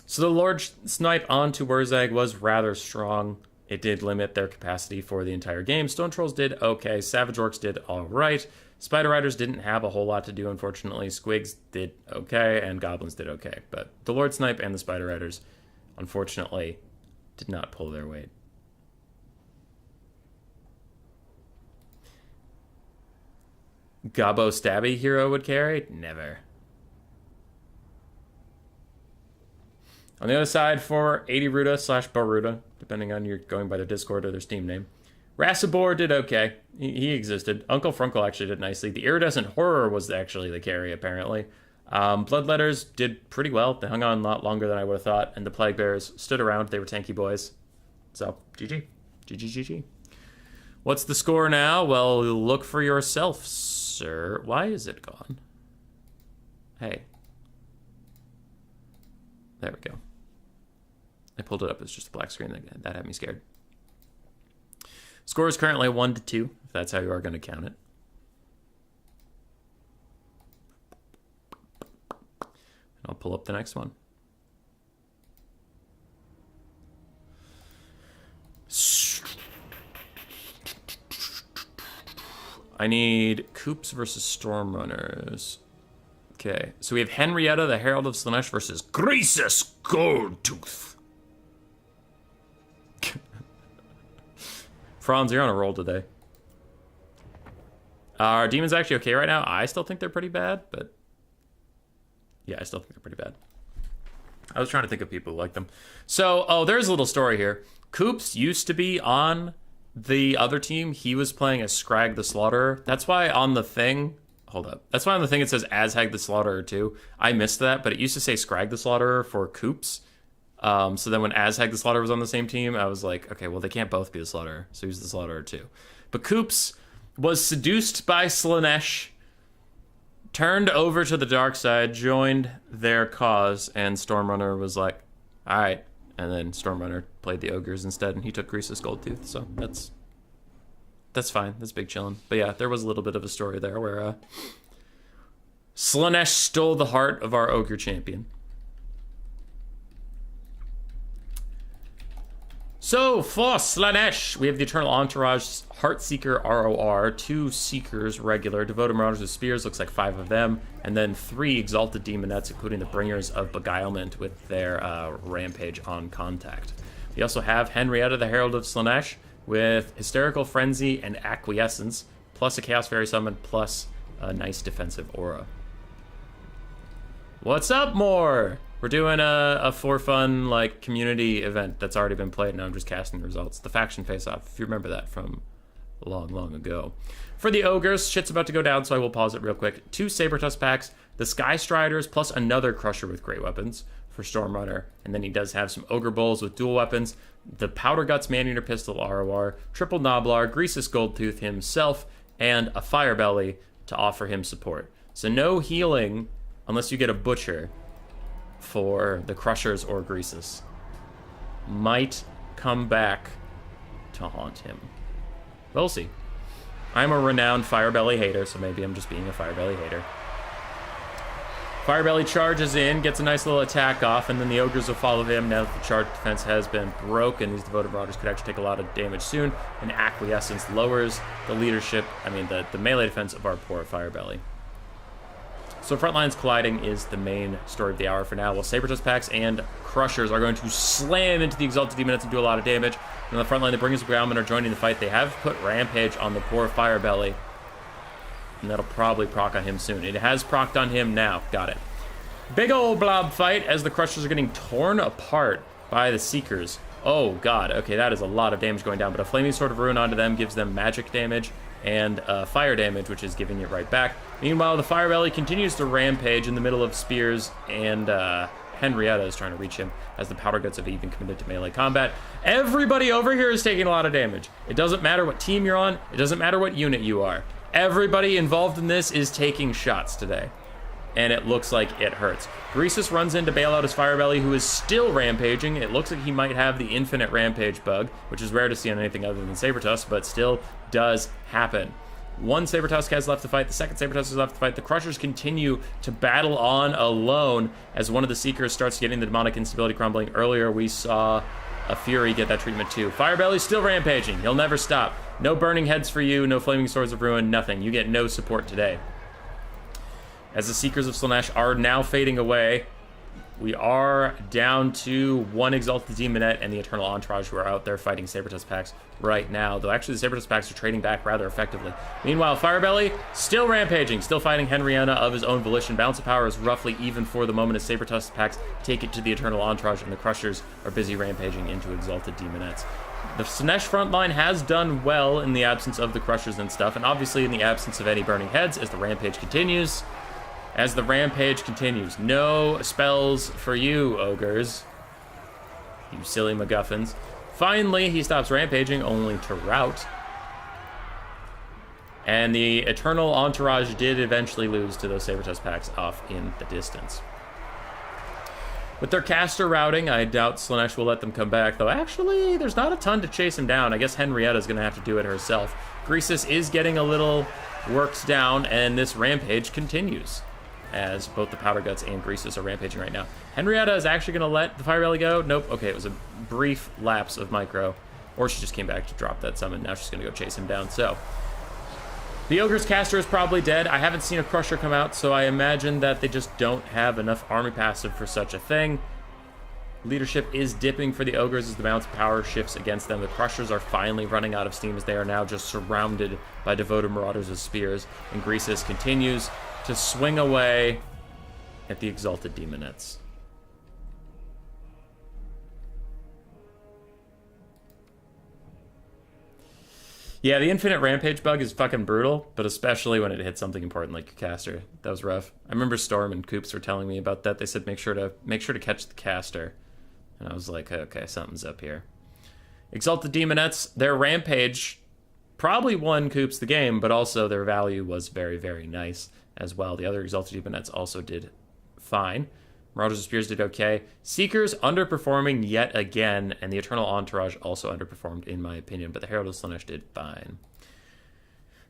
So the Lord Snipe onto Wurzag was rather strong. It did limit their capacity for the entire game. Stone Trolls did okay. Savage Orcs did alright. Spider Riders didn't have a whole lot to do, unfortunately. Squigs did okay, and Goblins did okay. But the Lord Snipe and the Spider Riders, unfortunately, did not pull their weight. Gobbo Stabby hero would carry? Never. On the other side, for 80 Ruda / Baruda, depending on you're going by their Discord or their Steam name, Rasibor did okay. He existed. Uncle Frunkle actually did nicely. The Iridescent Horror was actually the carry, apparently. Bloodletters did pretty well. They hung on a lot longer than I would have thought, and the Plague Bears stood around. They were tanky boys. So, GG. GG, GG. What's the score now? Well, look for yourself, sir. Why is it gone? Hey. There we go. I pulled it up. It's just a black screen. That had me scared. Score is currently 1-2, if that's how you are going to count it. And I'll pull up the next one. I need Coops versus Stormrunners. Okay, so we have Henrietta, the Herald of Slaanesh, versus Greesus Goldtooth. Franz, you're on a roll today. Are demons actually okay right now? I still think they're pretty bad, but... yeah, I still think they're pretty bad. I was trying to think of people who like them. So, oh, there's a little story here. Coops used to be on the other team. He was playing as Scrag the Slaughterer. That's why on the thing... hold up. That's why on the thing it says Azhag the Slaughterer too. I missed that, but it used to say Scrag the Slaughterer for Coops. So then when Azhag the Slaughterer was on the same team, I was like, okay, well, they can't both be the Slaughterer, so he's the Slaughterer too. But Coops was seduced by Slaanesh, turned over to the dark side, joined their cause, and Stormrunner was like, all right. And then Stormrunner played the ogres instead, and he took Greasus Goldtooth, so that's fine. That's big chillin'. But yeah, there was a little bit of a story there where Slaanesh stole the heart of our ogre champion. So, for Slaanesh, we have the Eternal Entourage, Heartseeker ROR, 2 Seekers regular, Devoted Marauders with Spears, looks like 5 of them, and then 3 Exalted Demonettes, including the Bringers of Beguilement with their Rampage on Contact. We also have Henrietta, the Herald of Slaanesh, with Hysterical Frenzy and Acquiescence, plus a Chaos Fairy Summon, plus a nice defensive aura. What's up, more? We're doing a for fun like community event that's already been played. Now I'm just casting the results. The faction face-off, if you remember that from long ago. For the ogres, shit's about to go down, so I will pause it real quick. 2 Sabertusk packs, the Sky Striders, plus another Crusher with great weapons for Stormrunner, and then he does have some Ogre Bulls with dual weapons, the Powder Guts Man-Eater Pistol ROR, Triple Noblar, Greasus Goldtooth himself, and a Fire Belly to offer him support. So no healing unless you get a Butcher for the Crushers or Greasus. Might come back to haunt him. We'll see. I'm a renowned Firebelly hater, so maybe I'm just being a Firebelly hater. Firebelly charges in, gets a nice little attack off, and then the ogres will follow him. Now that the charge defense has been broken, these Devoted Marauders could actually take a lot of damage soon, and Acquiescence lowers the leadership, the melee defense of our poor Firebelly. So Frontlines colliding is the main story of the hour for now, while Sabertusk packs and Crushers are going to slam into the Exalted Demonettes and do a lot of damage. And on the front line, the Bringers of Beguilement are joining the fight. They have put Rampage on the poor Firebelly, and that'll probably proc on him soon. It has procced on him now. Got it. Big old blob fight as the Crushers are getting torn apart by the Seekers. Oh, God. Okay, that is a lot of damage going down, but a Flaming Sword of Ruin onto them gives them magic damage and fire damage, which is giving it right back. Meanwhile, the Firebelly continues to rampage in the middle of Spears, and Henrietta is trying to reach him as the Powder Guts have even committed to melee combat. Everybody over here is taking a lot of damage. It doesn't matter what team you're on. It doesn't matter what unit you are. Everybody involved in this is taking shots today, and it looks like it hurts. Greasus runs in to bail out his Firebelly, who is still rampaging. It looks like he might have the infinite rampage bug, which is rare to see on anything other than Sabertusk, but still does happen. One Sabertusk has left to fight. The second Sabertusk is left to fight. The Crushers continue to battle on alone as one of the Seekers starts getting the demonic instability crumbling. Earlier, we saw a Fury get that treatment too. Firebelly's still rampaging. He'll never stop. No burning heads for you. No flaming swords of ruin. Nothing. You get no support today. As the Seekers of Slaanesh are now fading away, we are down to 1 Exalted Demonette and the Eternal Entourage, who are out there fighting Sabertusk packs right now. Though actually the Sabertusk packs are trading back rather effectively. Meanwhile, Firebelly still rampaging, still fighting Henrietta of his own volition. Balance of power is roughly even for the moment as Sabertusk packs take it to the Eternal Entourage, and the Crushers are busy rampaging into Exalted Demonettes. The Slaanesh front line has done well in the absence of the Crushers and stuff, and obviously in the absence of any burning heads as the rampage continues. No spells for you, ogres. You silly MacGuffins. Finally, he stops rampaging, only to rout. And the Eternal Entourage did eventually lose to those Sabertusk packs off in the distance. With their caster routing, I doubt Slaanesh will let them come back, though actually, there's not a ton to chase him down. I guess Henrietta's going to have to do it herself. Greesus is getting a little worked down, and this rampage continues, as both the Powder Guts and Greesus are rampaging right now. Henrietta is actually going to let the Fire Belly go. Nope. Okay, it was a brief lapse of micro. Or she just came back to drop that summon. Now she's going to go chase him down. So, the Ogre's caster is probably dead. I haven't seen a Crusher come out, so I imagine that they just don't have enough army passive for such a thing. Leadership is dipping for the Ogres as the balance of power shifts against them. The Crushers are finally running out of steam as they are now just surrounded by devoted Marauders with spears. And Greesus continues to swing away at the Exalted Demonettes. Yeah, the infinite rampage bug is fucking brutal, but especially when it hits something important like your caster. That was rough. I remember Storm and Coops were telling me about that. They said make sure to catch the caster. And I was like, okay, something's up here. Exalted Demonettes, their rampage probably won Coops the game, but also their value was very, very nice as well. The other Exalted Demonettes also did fine. Marauders of Spears did okay. Seekers underperforming yet again, and the Eternal Entourage also underperformed in my opinion, but the Herald of Slaanesh did fine.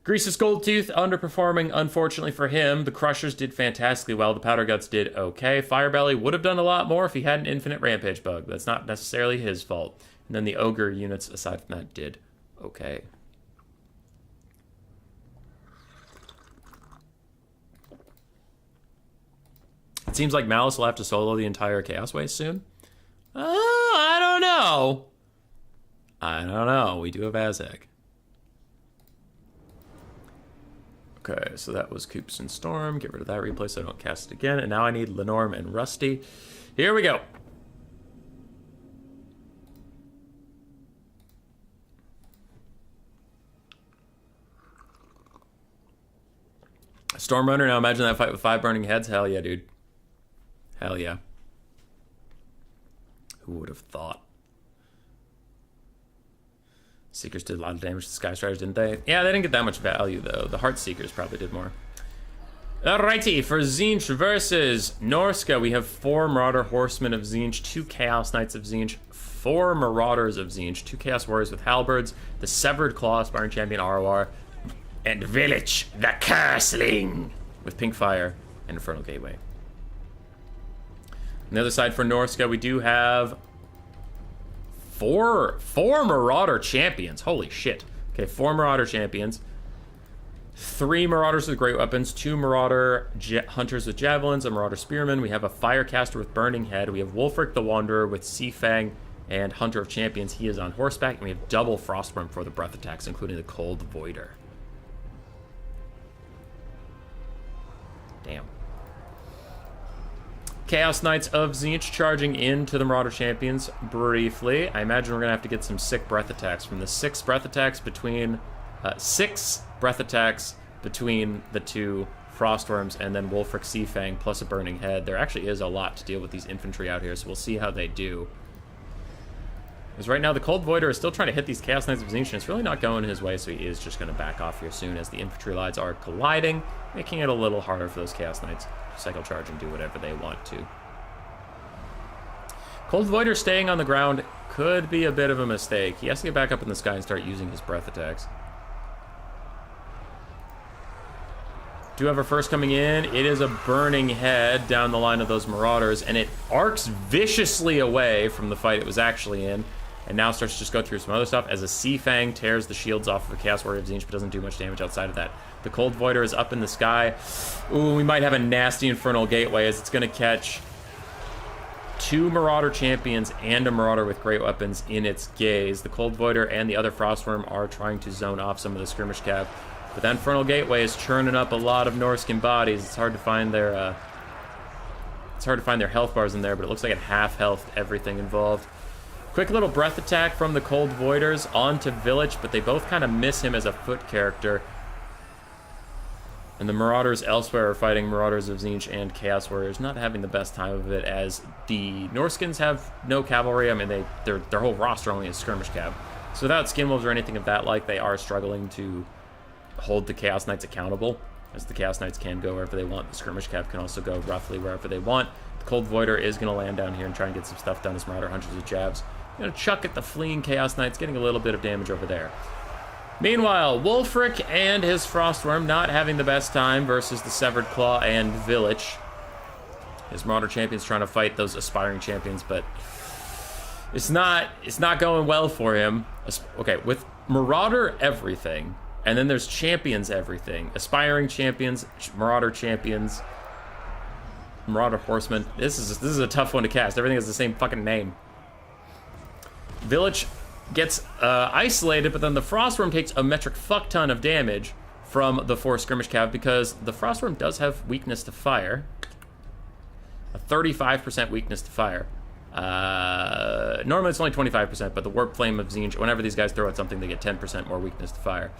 Greasus Goldtooth underperforming, unfortunately for him. The Crushers did fantastically well. The Powder Guts did okay. Firebelly would have done a lot more if he had an infinite rampage bug. That's not necessarily his fault. And then the Ogre units, aside from that, did okay. It seems like Malus will have to solo the entire Chaos Waste soon. I don't know. We do have Azhag. Okay, so that was Coops and Storm. Get rid of that replay so I don't cast it again. And now I need Lenorme and Rusty. Here we go. Stormrunner, now imagine that fight with 5 burning heads. Hell yeah, dude. Hell yeah. Who would have thought? Seekers did a lot of damage to Sky Striders, didn't they? Yeah, they didn't get that much value, though. The Heart Seekers probably did more. Alrighty, for Tzeentch versus Norska, we have 4 Marauder Horsemen of Tzeentch, 2 Chaos Knights of Tzeentch, 4 Marauders of Tzeentch, 2 Chaos Warriors with Halberds, the Severed Claw, Aspiring Champion ROR, and Village, the Curseling, with Pink Fire and Infernal Gateway. On the other side for Norska, we do have four Marauder champions. Holy shit. Okay, 4 Marauder champions. 3 Marauders with great weapons. 2 Marauder hunters with javelins. A Marauder spearman. We have a Firecaster with burning head. We have Wulfric the Wanderer with Sea Fang and Hunter of Champions. He is on horseback. And we have double Frostworm for the breath attacks, including the Cold Voider. Damn. Chaos Knights of Tzeentch charging into the Marauder Champions briefly. I imagine we're going to have to get some sick breath attacks from the 6 breath attacks between... 6 breath attacks between the 2 Frostworms and then Wulfric Seafang plus a Burning Head. There actually is a lot to deal with these infantry out here, so we'll see how they do. Because right now the Cold Voider is still trying to hit these Chaos Knights of Tzeentch, and it's really not going his way, so he is just going to back off here soon as the infantry lines are colliding, making it a little harder for those Chaos Knights to cycle charge and do whatever they want to. Cold Voider staying on the ground could be a bit of a mistake. He has to get back up in the sky and start using his breath attacks. Do have our first coming in. It is a Burning Head down the line of those Marauders, and it arcs viciously away from the fight it was actually in, and now starts to just go through some other stuff as a Sea Fang tears the shields off of the Chaos Warrior of Tzeentch, but doesn't do much damage outside of that. The Cold Voider is up in the sky. Ooh, we might have a nasty Infernal Gateway as it's going to catch 2 Marauder Champions and a Marauder with great weapons in its gaze. The Cold Voider and the other Frostworm are trying to zone off some of the skirmish cav. But that Infernal Gateway is churning up a lot of Norscan bodies. It's hard to find their health bars in there, but it looks like at half health everything involved. Quick little breath attack from the Cold Voiders onto Village, but they both kind of miss him as a foot character. And the Marauders elsewhere are fighting Marauders of Tzeentch and Chaos Warriors, not having the best time of it, as the Norskins have no cavalry. I mean, their whole roster only is skirmish cav. So without Skinwolves or anything of that like, they are struggling to hold the Chaos Knights accountable, as the Chaos Knights can go wherever they want. The Skirmish Cav can also go roughly wherever they want. The Cold Voider is going to land down here and try and get some stuff done as Marauder hundreds of jabs. Going to chuck at the fleeing Chaos Knights, getting a little bit of damage over there. Meanwhile, Wulfric and his Frostworm not having the best time versus the Severed Claw and Village. His Marauder champion's trying to fight those aspiring champions, but it's not going well for him. Okay, with Marauder everything, and then there's champions everything. Aspiring champions, Marauder champions, Marauder horsemen. This is a tough one to cast. Everything has the same fucking name. Village gets isolated, but then the Frostworm takes a metric fuck ton of damage from the 4 Skirmish Cav because the Frostworm does have weakness to fire. A 35% weakness to fire. Normally it's only 25%, but the Warp Flame of Tzeentch, whenever these guys throw out something, they get 10% more weakness to fire.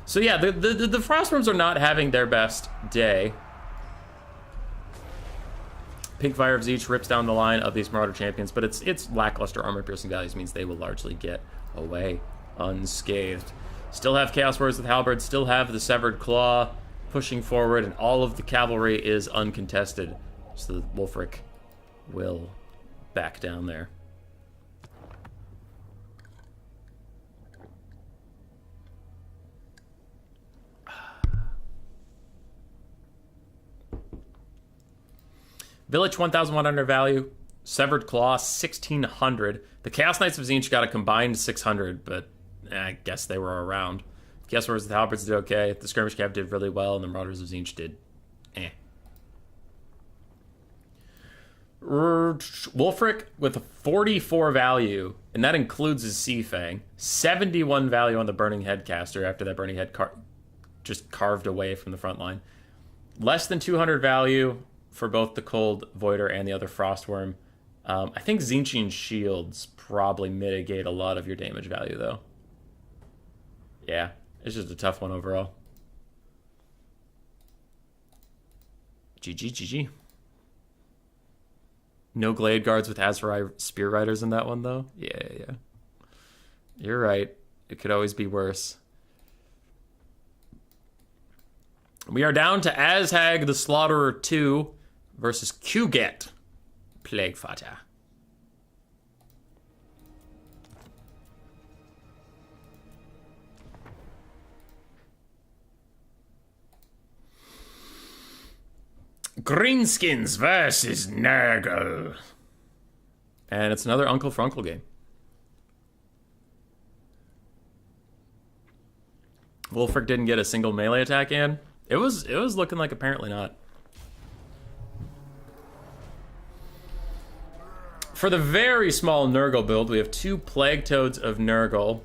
So yeah, the Frostworms are not having their best day. Pink Fire of Tzeentch rips down the line of these Marauder champions, but its lackluster armor-piercing values means they will largely get away unscathed. Still have Chaos Warriors with Halberds, still have the Severed Claw pushing forward, and all of the cavalry is uncontested. So Wulfric will back down there. Village 1,100 value, Severed Claw 1,600. The Chaos Knights of Tzeentch got a combined 600, but I guess they were around. Chaos Warriors with Halberds did okay. The Skirmish Cav did really well, and the Marauders of Tzeentch did Wulfric with a 44 value, and that includes his Sea Fang. 71 value on the Burning Head caster after that Burning Head just carved away from the front line. Less than 200 value for both the Cold Voider and the other Frostworm. I think Tzeentchian shields probably mitigate a lot of your damage value, though. Yeah, it's just a tough one overall. GG. No Glade Guards with Azhag Spear Riders in that one, though? Yeah. You're right. It could always be worse. We are down to Azhag the Slaughterer 2 versus Kugath, Plaguefighter. Greenskins versus Nurgle. And it's another Uncle for Uncle game. Wulfric didn't get a single melee attack in. It was looking like apparently not. For the very small Nurgle build, we have 2 Plague Toads of Nurgle,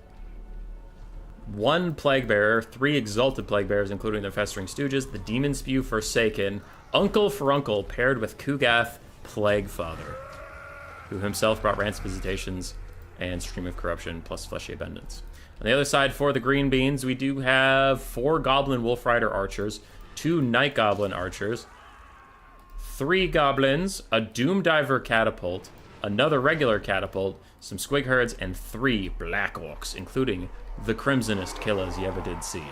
1 Plague Bearer, 3 Exalted Plague Bearers, including the Festering Stooges, the Demon Spew Forsaken, Uncle for Uncle paired with Kugath Plaguefather, who himself brought Ransom Visitations and Stream of Corruption plus Fleshy Abundance. On the other side, for the green beans, we do have 4 Goblin Wolf Rider Archers, 2 Night Goblin Archers, 3 Goblins, a Doom Diver Catapult, another regular Catapult, some Squig Herds, and 3 Black Orcs, including the crimsonest killers you ever did see.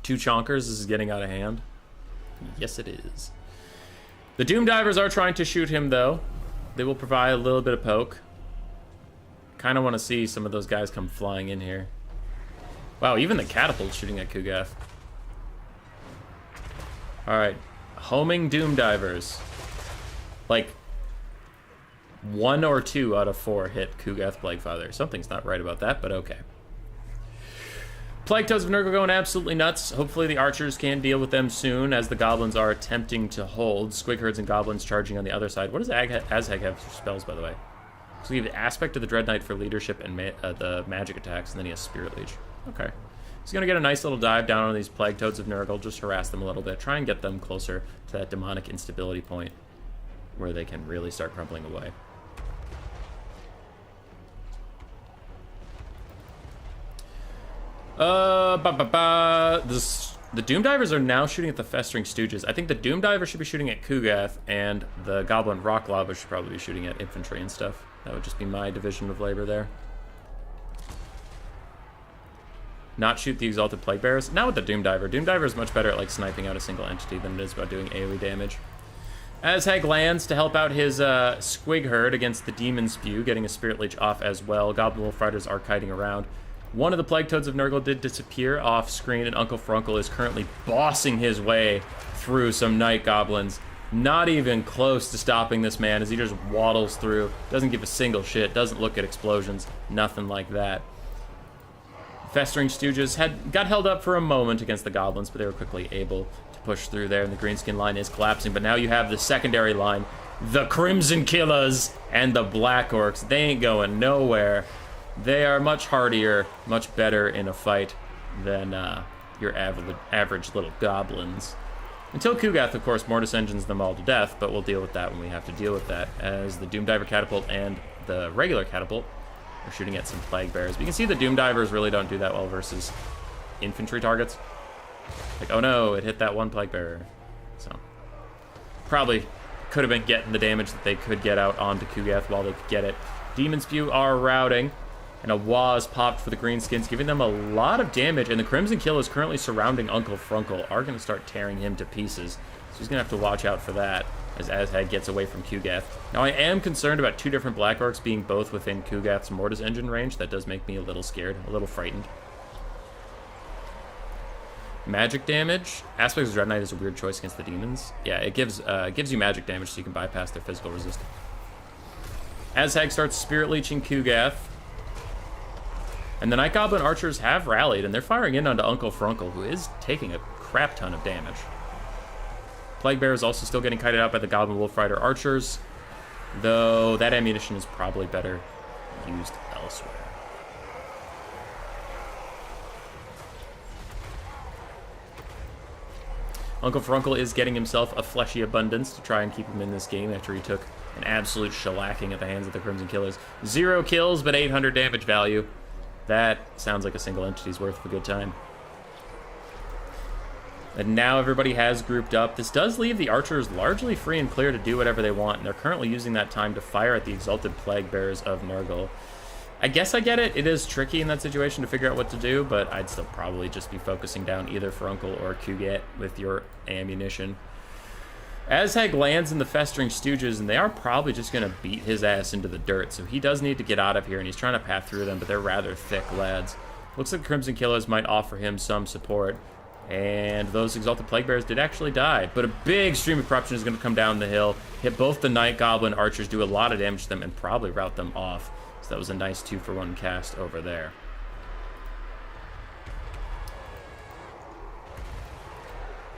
Two Chonkers, this is getting out of hand. Yes, it is. The Doom Divers are trying to shoot him, though. They will provide a little bit of poke. Kind of want to see some of those guys come flying in here. Wow, even the Catapult's shooting at Kugath. Alright, homing Doom Divers. Like, 1 or 2 out of 4 hit Kugath Plaguefather. Something's not right about that, but okay. Plague Toads of Nurgle going absolutely nuts. Hopefully the archers can deal with them soon, as the goblins are attempting to hold. Squig Herds and goblins charging on the other side. What does Azhag have for spells, by the way? So he have Aspect of the Dread Knight for leadership and the magic attacks, and then he has Spirit Leech. Okay. He's going to get a nice little dive down on these Plague Toads of Nurgle, just harass them a little bit, try and get them closer to that demonic instability point where they can really start crumbling away. The Doom Divers are now shooting at the Festering Stooges. I think the Doom Diver should be shooting at Kugath, and the Goblin Rock Lava should probably be shooting at infantry and stuff. That would just be my division of labor there. Not shoot the Exalted Plague Bearers. Not with the Doom Diver. Doom Diver is much better at like sniping out a single entity than it is about doing AoE damage. Azhag lands to help out his Squig Herd against the Demon Spew, getting a Spirit Leech off as well. Goblin Wolf Riders are kiting around. One of the Plague Toads of Nurgle did disappear off screen, and Uncle Frunkle is currently bossing his way through some Night Goblins. Not even close to stopping this man as he just waddles through. Doesn't give a single shit, doesn't look at explosions, nothing like that. Festering Stooges got held up for a moment against the Goblins, but they were quickly able to push through there, and the Greenskin line is collapsing. But now you have the secondary line, the Crimson Killers and the Black Orcs. They ain't going nowhere. They are much hardier, much better in a fight than your average little goblins. Until Kugath, of course, Mortis engines them all to death, but we'll deal with that when we have to deal with that, as the Doom Diver Catapult and the regular Catapult are shooting at some Plague Bearers. But you can see the Doom Divers really don't do that well versus infantry targets. Like, oh no, it hit that one Plague Bearer. So, probably could have been getting the damage that they could get out onto Kugath while they could get it. Demon Spew are routing, and a Waz popped for the Greenskins, giving them a lot of damage, and the Crimson Kill is currently surrounding Uncle Frunkle, are going to start tearing him to pieces. So he's going to have to watch out for that as Azhag gets away from Kugath. Now, I am concerned about two different Black Orcs being both within Kugath's Mortis engine range. That does make me a little scared, a little frightened. Magic damage. Aspects of Dread Knight is a weird choice against the demons. Yeah, it gives you magic damage so you can bypass their physical resistance. Azhag starts Spirit Leeching Kugath. And the Night Goblin Archers have rallied, and they're firing in onto Uncle Frunkle, who is taking a crap ton of damage. Plague Bear is also still getting kited out by the Goblin Wolf Rider Archers, though that ammunition is probably better used elsewhere. Uncle Frunkle is getting himself a fleshy abundance to try and keep him in this game after he took an absolute shellacking at the hands of the Crimson Killers. 0 kills, but 800 damage value. That sounds like a single entity's worth of a good time. And now everybody has grouped up. This does leave the Archers largely free and clear to do whatever they want, and they're currently using that time to fire at the Exalted Plague Bearers of Nurgle. I guess I get it. It is tricky in that situation to figure out what to do, but I'd still probably just be focusing down either Frunkle or Kugath with your ammunition. Azhag lands in the Festering Stooges, and they are probably just going to beat his ass into the dirt, so he does need to get out of here, and he's trying to path through them, but they're rather thick lads. Looks like Crimson Killers might offer him some support, and those Exalted Plague Bearers did actually die, but a big stream of corruption is going to come down the hill, hit both the Night Goblin Archers, do a lot of damage to them, and probably rout them off. So that was a nice 2-for-1 cast over there.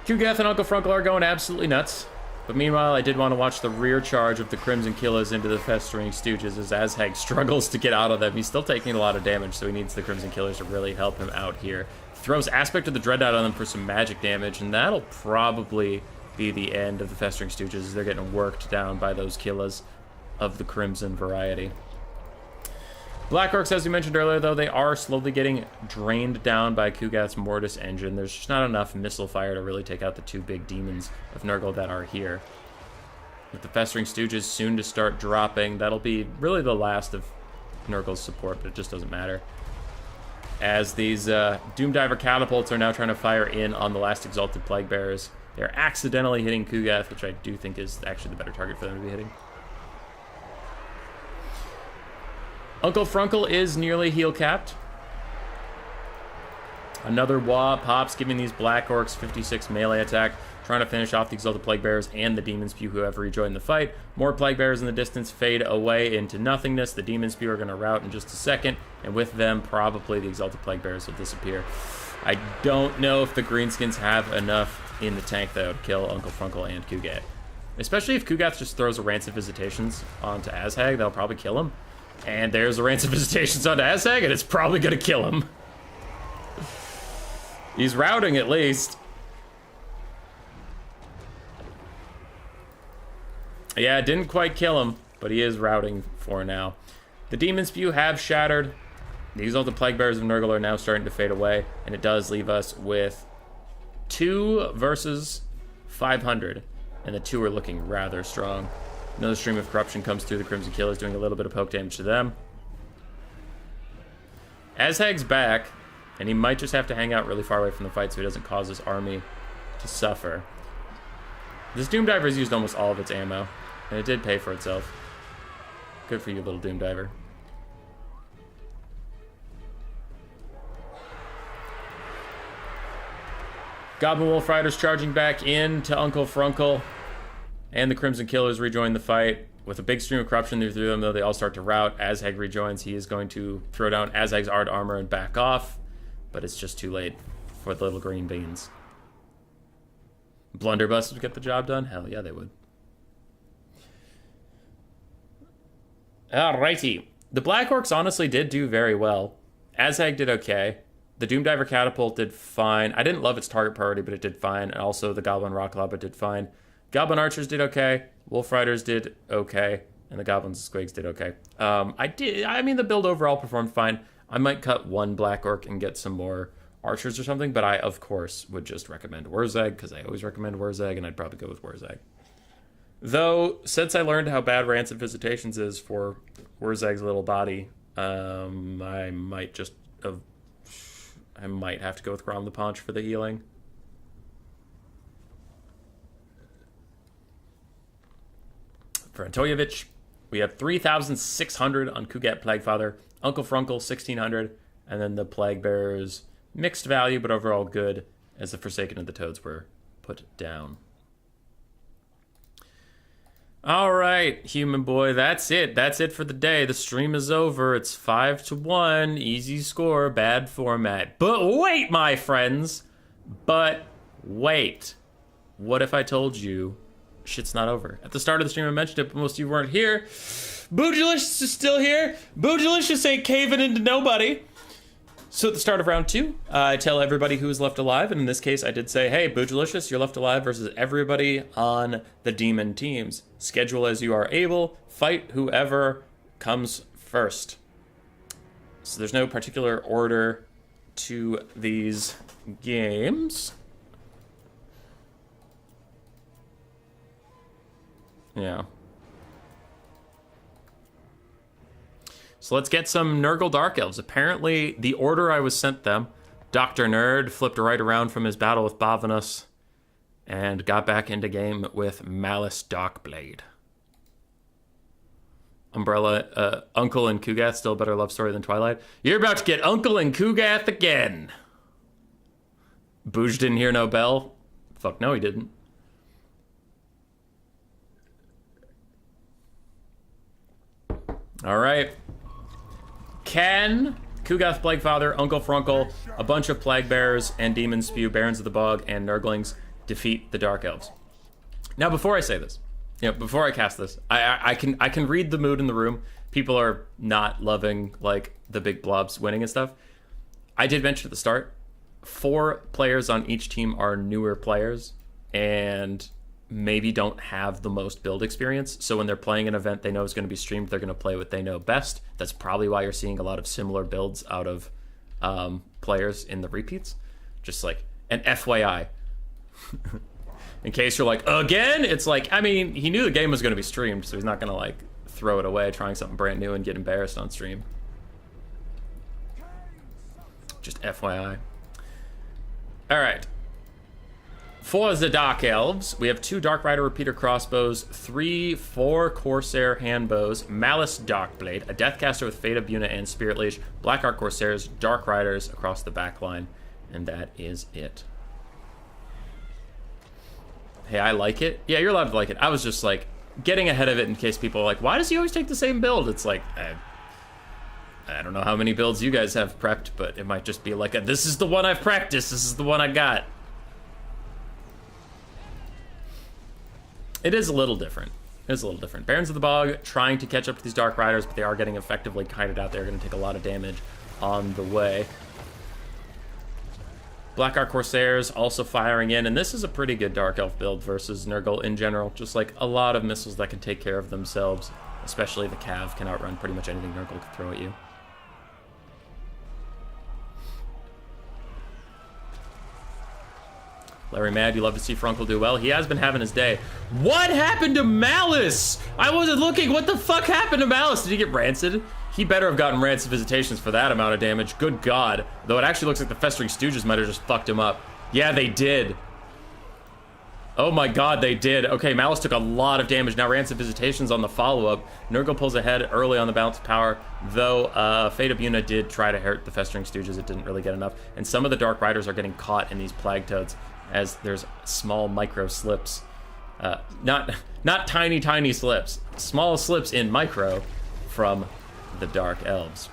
Kugath and Uncle Frunkle are going absolutely nuts. But meanwhile, I did want to watch the rear charge of the Crimson Killers into the Festering Stooges as Azhag struggles to get out of them. He's still taking a lot of damage, so he needs the Crimson Killers to really help him out here. Throws Aspect of the Dread Knight on them for some magic damage, and that'll probably be the end of the Festering Stooges as they're getting worked down by those Killers of the Crimson variety. Black Orcs, as we mentioned earlier, though, they are slowly getting drained down by Kugath's Mortis engine. There's just not enough missile fire to really take out the two big demons of Nurgle that are here. With the Festering Stooges soon to start dropping, that'll be really the last of Nurgle's support, but it just doesn't matter. As these Doom Diver catapults are now trying to fire in on the last Exalted Plague Bearers. They're accidentally hitting Kugath, which I do think is actually the better target for them to be hitting. Uncle Frunkle is nearly heal capped. Another Wah pops, giving these Black Orcs 56 melee attack, trying to finish off the Exalted Plague Bearers and the Demon Spew who have rejoined the fight. More Plague Bearers in the distance fade away into nothingness. The Demon Spew are going to rout in just a second, and with them, probably the Exalted Plague Bearers will disappear. I don't know if the Greenskins have enough in the tank, though, to kill Uncle Frunkle and Kugath. Especially if Kugath just throws a Rancid Visitations onto Azhag, they'll probably kill him. And there's a Rancid Visitations onto Azhag, and it's probably going to kill him. He's routing, at least. Yeah, it didn't quite kill him, but he is routing for now. The Demon Spew have shattered. The Exalted Plague Bearers of Nurgle are now starting to fade away, and it does leave us with 2 versus 500, and the 2 are looking rather strong. Another stream of corruption comes through. The Crimson Killers doing a little bit of poke damage to them. Azhag's back, and he might just have to hang out really far away from the fight so he doesn't cause his army to suffer. This Doom Diver's used almost all of its ammo, and it did pay for itself. Good for you, little Doom Diver. Goblin Wolf Riders charging back in to Uncle Frunkle, and the Crimson Killers rejoin the fight with a big stream of corruption through them, though they all start to rout. Azhag rejoins. He is going to throw down Azhag's Ard armor and back off, but it's just too late for the little green beans. Blunderbuss would get the job done? Hell yeah, they would. Alrighty. The Black Orcs honestly did do very well. Azhag did okay. The Doomdiver Catapult did fine. I didn't love its target priority, but it did fine. And also the Goblin Rock Lava did fine. Goblin Archers did okay. Wolf Riders did okay. And the Goblins and Squigs did okay. I mean, the build overall performed fine. I might cut one Black Orc and get some more Archers or something, but I, of course, would just recommend Wurzag, because I always recommend Wurzag, and I'd probably go with Wurzag. Though, since I learned how bad Rancid Visitations is for Wurzag's little body, I might have to go with Grom the Paunch for the healing. For Antoyevich, we have 3,600 on Kugath Plaguefather, Uncle Frunkle 1,600, and then the Plague Bearers, mixed value, but overall good, as the Forsaken and the Toads were put down. All right, human boy, that's it. That's it for the day. The stream is over. It's 5-1. Easy score, bad format. But wait, my friends. But wait. What if I told you shit's not over? At the start of the stream, I mentioned it, but most of you weren't here. Boojilicious is still here. Boojilicious ain't caving into nobody. So at the start of round 2, I tell everybody who is left alive, and in this case I did say, hey, Boojilicious, you're left alive versus everybody on the demon teams. Schedule as you are able, fight whoever comes first. So there's no particular order to these games. Yeah. So let's get some Nurgle Dark Elves. Apparently, the order I was sent them, Dr. Nerd flipped right around from his battle with Bavanus and got back into game with Malus Darkblade. Umbrella, Uncle and Kugath, still a better love story than Twilight. You're about to get Uncle and Kugath again. Booj didn't hear no bell? Fuck no, he didn't. All right. Can Kugath Plaguefather, Uncle Frunkle, a bunch of Plague Bearers, and Demon Spew, Barons of the Bog, and Nurglings defeat the Dark Elves? Now, before I say this, before I cast this, I can read the mood in the room. People are not loving, like, the big blobs winning and stuff. I did mention at the start, 4 players on each team are newer players, and maybe don't have the most build experience. So when they're playing an event they know is going to be streamed, they're going to play what they know best. That's probably why you're seeing a lot of similar builds out of players in the repeats. Just like an FYI. In case you're like, again? It's like, I mean, he knew the game was going to be streamed, so he's not going to like throw it away trying something brand new and get embarrassed on stream. Just FYI. All right. For the Dark Elves, we have 2 Dark Rider Repeater Crossbows, 4 Corsair Handbows, Malus Darkblade, a Deathcaster with Fate of Buna and Spirit Leash, Black Ark Corsairs, Dark Riders across the back line, and that is it. Hey, I like it. Yeah, you're allowed to like it. I was just like getting ahead of it in case people are like, why does he always take the same build? It's like, I don't know how many builds you guys have prepped, but it might just be like, this is the one I've practiced, this is the one I got. It is a little different. It is a little different. Barons of the Bog trying to catch up to these Dark Riders, but they are getting effectively kited out. They're going to take a lot of damage on the way. Black Ark Corsairs also firing in, and this is a pretty good Dark Elf build versus Nurgle in general. Just like a lot of missiles that can take care of themselves, especially the Cav can outrun pretty much anything Nurgle can throw at you. Larry Mad, you love to see Frunkle do well. He has been having his day. What happened to Malus? I wasn't looking. What the fuck happened to Malus? Did he get rancid? He better have gotten rancid visitations for that amount of damage. Good God. Though it actually looks like the Festering Stooges might have just fucked him up. Yeah, they did. Oh my God, they did. Okay, Malus took a lot of damage. Now rancid visitations on the follow-up. Nurgle pulls ahead early on the balance of power, though Fate of Yuna did try to hurt the Festering Stooges. It didn't really get enough. And some of the Dark Riders are getting caught in these Plague Toads as there's small micro slips. Not tiny slips. Small slips in micro from the Dark Elves.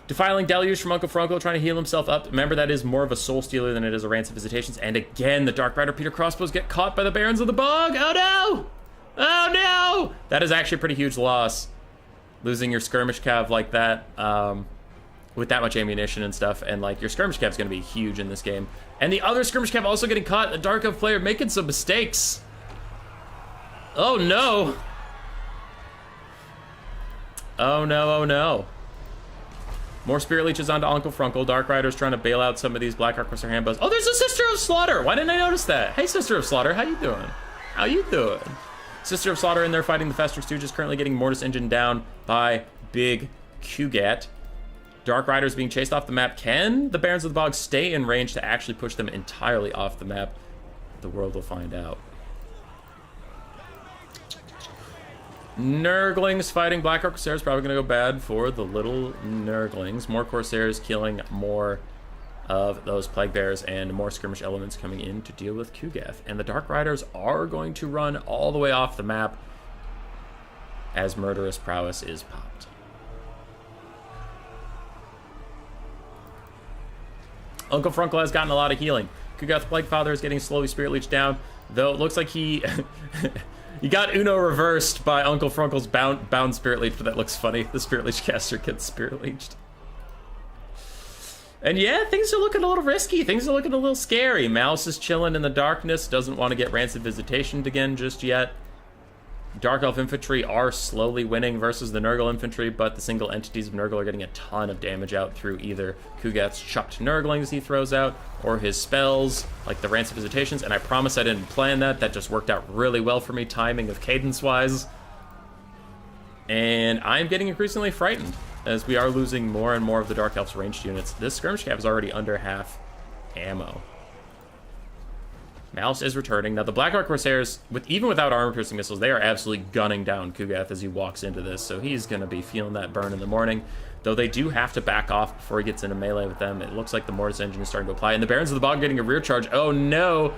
Defiling Deluge from Uncle Frunkle, trying to heal himself up. Remember, that is more of a Soul Stealer than it is a Rancid Visitations. And again, the Dark Rider Peter Crossbows get caught by the Barons of the Bog. Oh no! Oh no! That is actually a pretty huge loss. Losing your Skirmish Cav like that, with that much ammunition and stuff. And like, your Skirmish Cav is going to be huge in this game. And the other Skirmish Cav also getting caught. The Dark Elf player making some mistakes. Oh no! Oh no, oh no. More Spirit Leeches onto Uncle Frunkle. Dark Riders trying to bail out some of these Black Arquebuster Handbows. Oh, there's a Sister of Slaughter! Why didn't I notice that? Hey, Sister of Slaughter, how you doing? How you doing? Sister of Slaughter in there fighting the Festering Stooges, currently getting Mortis Engine down by Big Kugath. Dark Riders being chased off the map. Can the Barons of the Bog stay in range to actually push them entirely off the map? The world will find out. Nurglings fighting Black Corsairs, probably going to go bad for the little Nurglings. More Corsairs killing more of those Plague Bears and more skirmish elements coming in to deal with Kugath. And the Dark Riders are going to run all the way off the map as Murderous Prowess is popped. Uncle Frunkle has gotten a lot of healing. Kugath Plague Father is getting slowly Spirit Leech down, though it looks like he... You got Uno reversed by Uncle Frunkle's bound Spirit Leech, but that looks funny. The Spirit Leech caster gets Spirit Leeched. And yeah, things are looking a little risky. Things are looking a little scary. Malus is chilling in the darkness, doesn't want to get Rancid Visitation again just yet. Dark Elf Infantry are slowly winning versus the Nurgle Infantry, but the single entities of Nurgle are getting a ton of damage out through either Kugath's chucked Nurglings he throws out, or his spells, like the Rancid Visitations, and I promise I didn't plan that. That just worked out really well for me, timing of cadence-wise. And I'm getting increasingly frightened, as we are losing more and more of the Dark Elf's ranged units. This Skirmish Cav is already under half ammo. Malus is returning. Now, the Black Arc Corsairs, even without armor-piercing missiles, they are absolutely gunning down Kugath as he walks into this, so he's going to be feeling that burn in the morning. Though they do have to back off before he gets into melee with them. It looks like the Mortis Engine is starting to apply, and the Barons of the Bog getting a rear charge. Oh, no!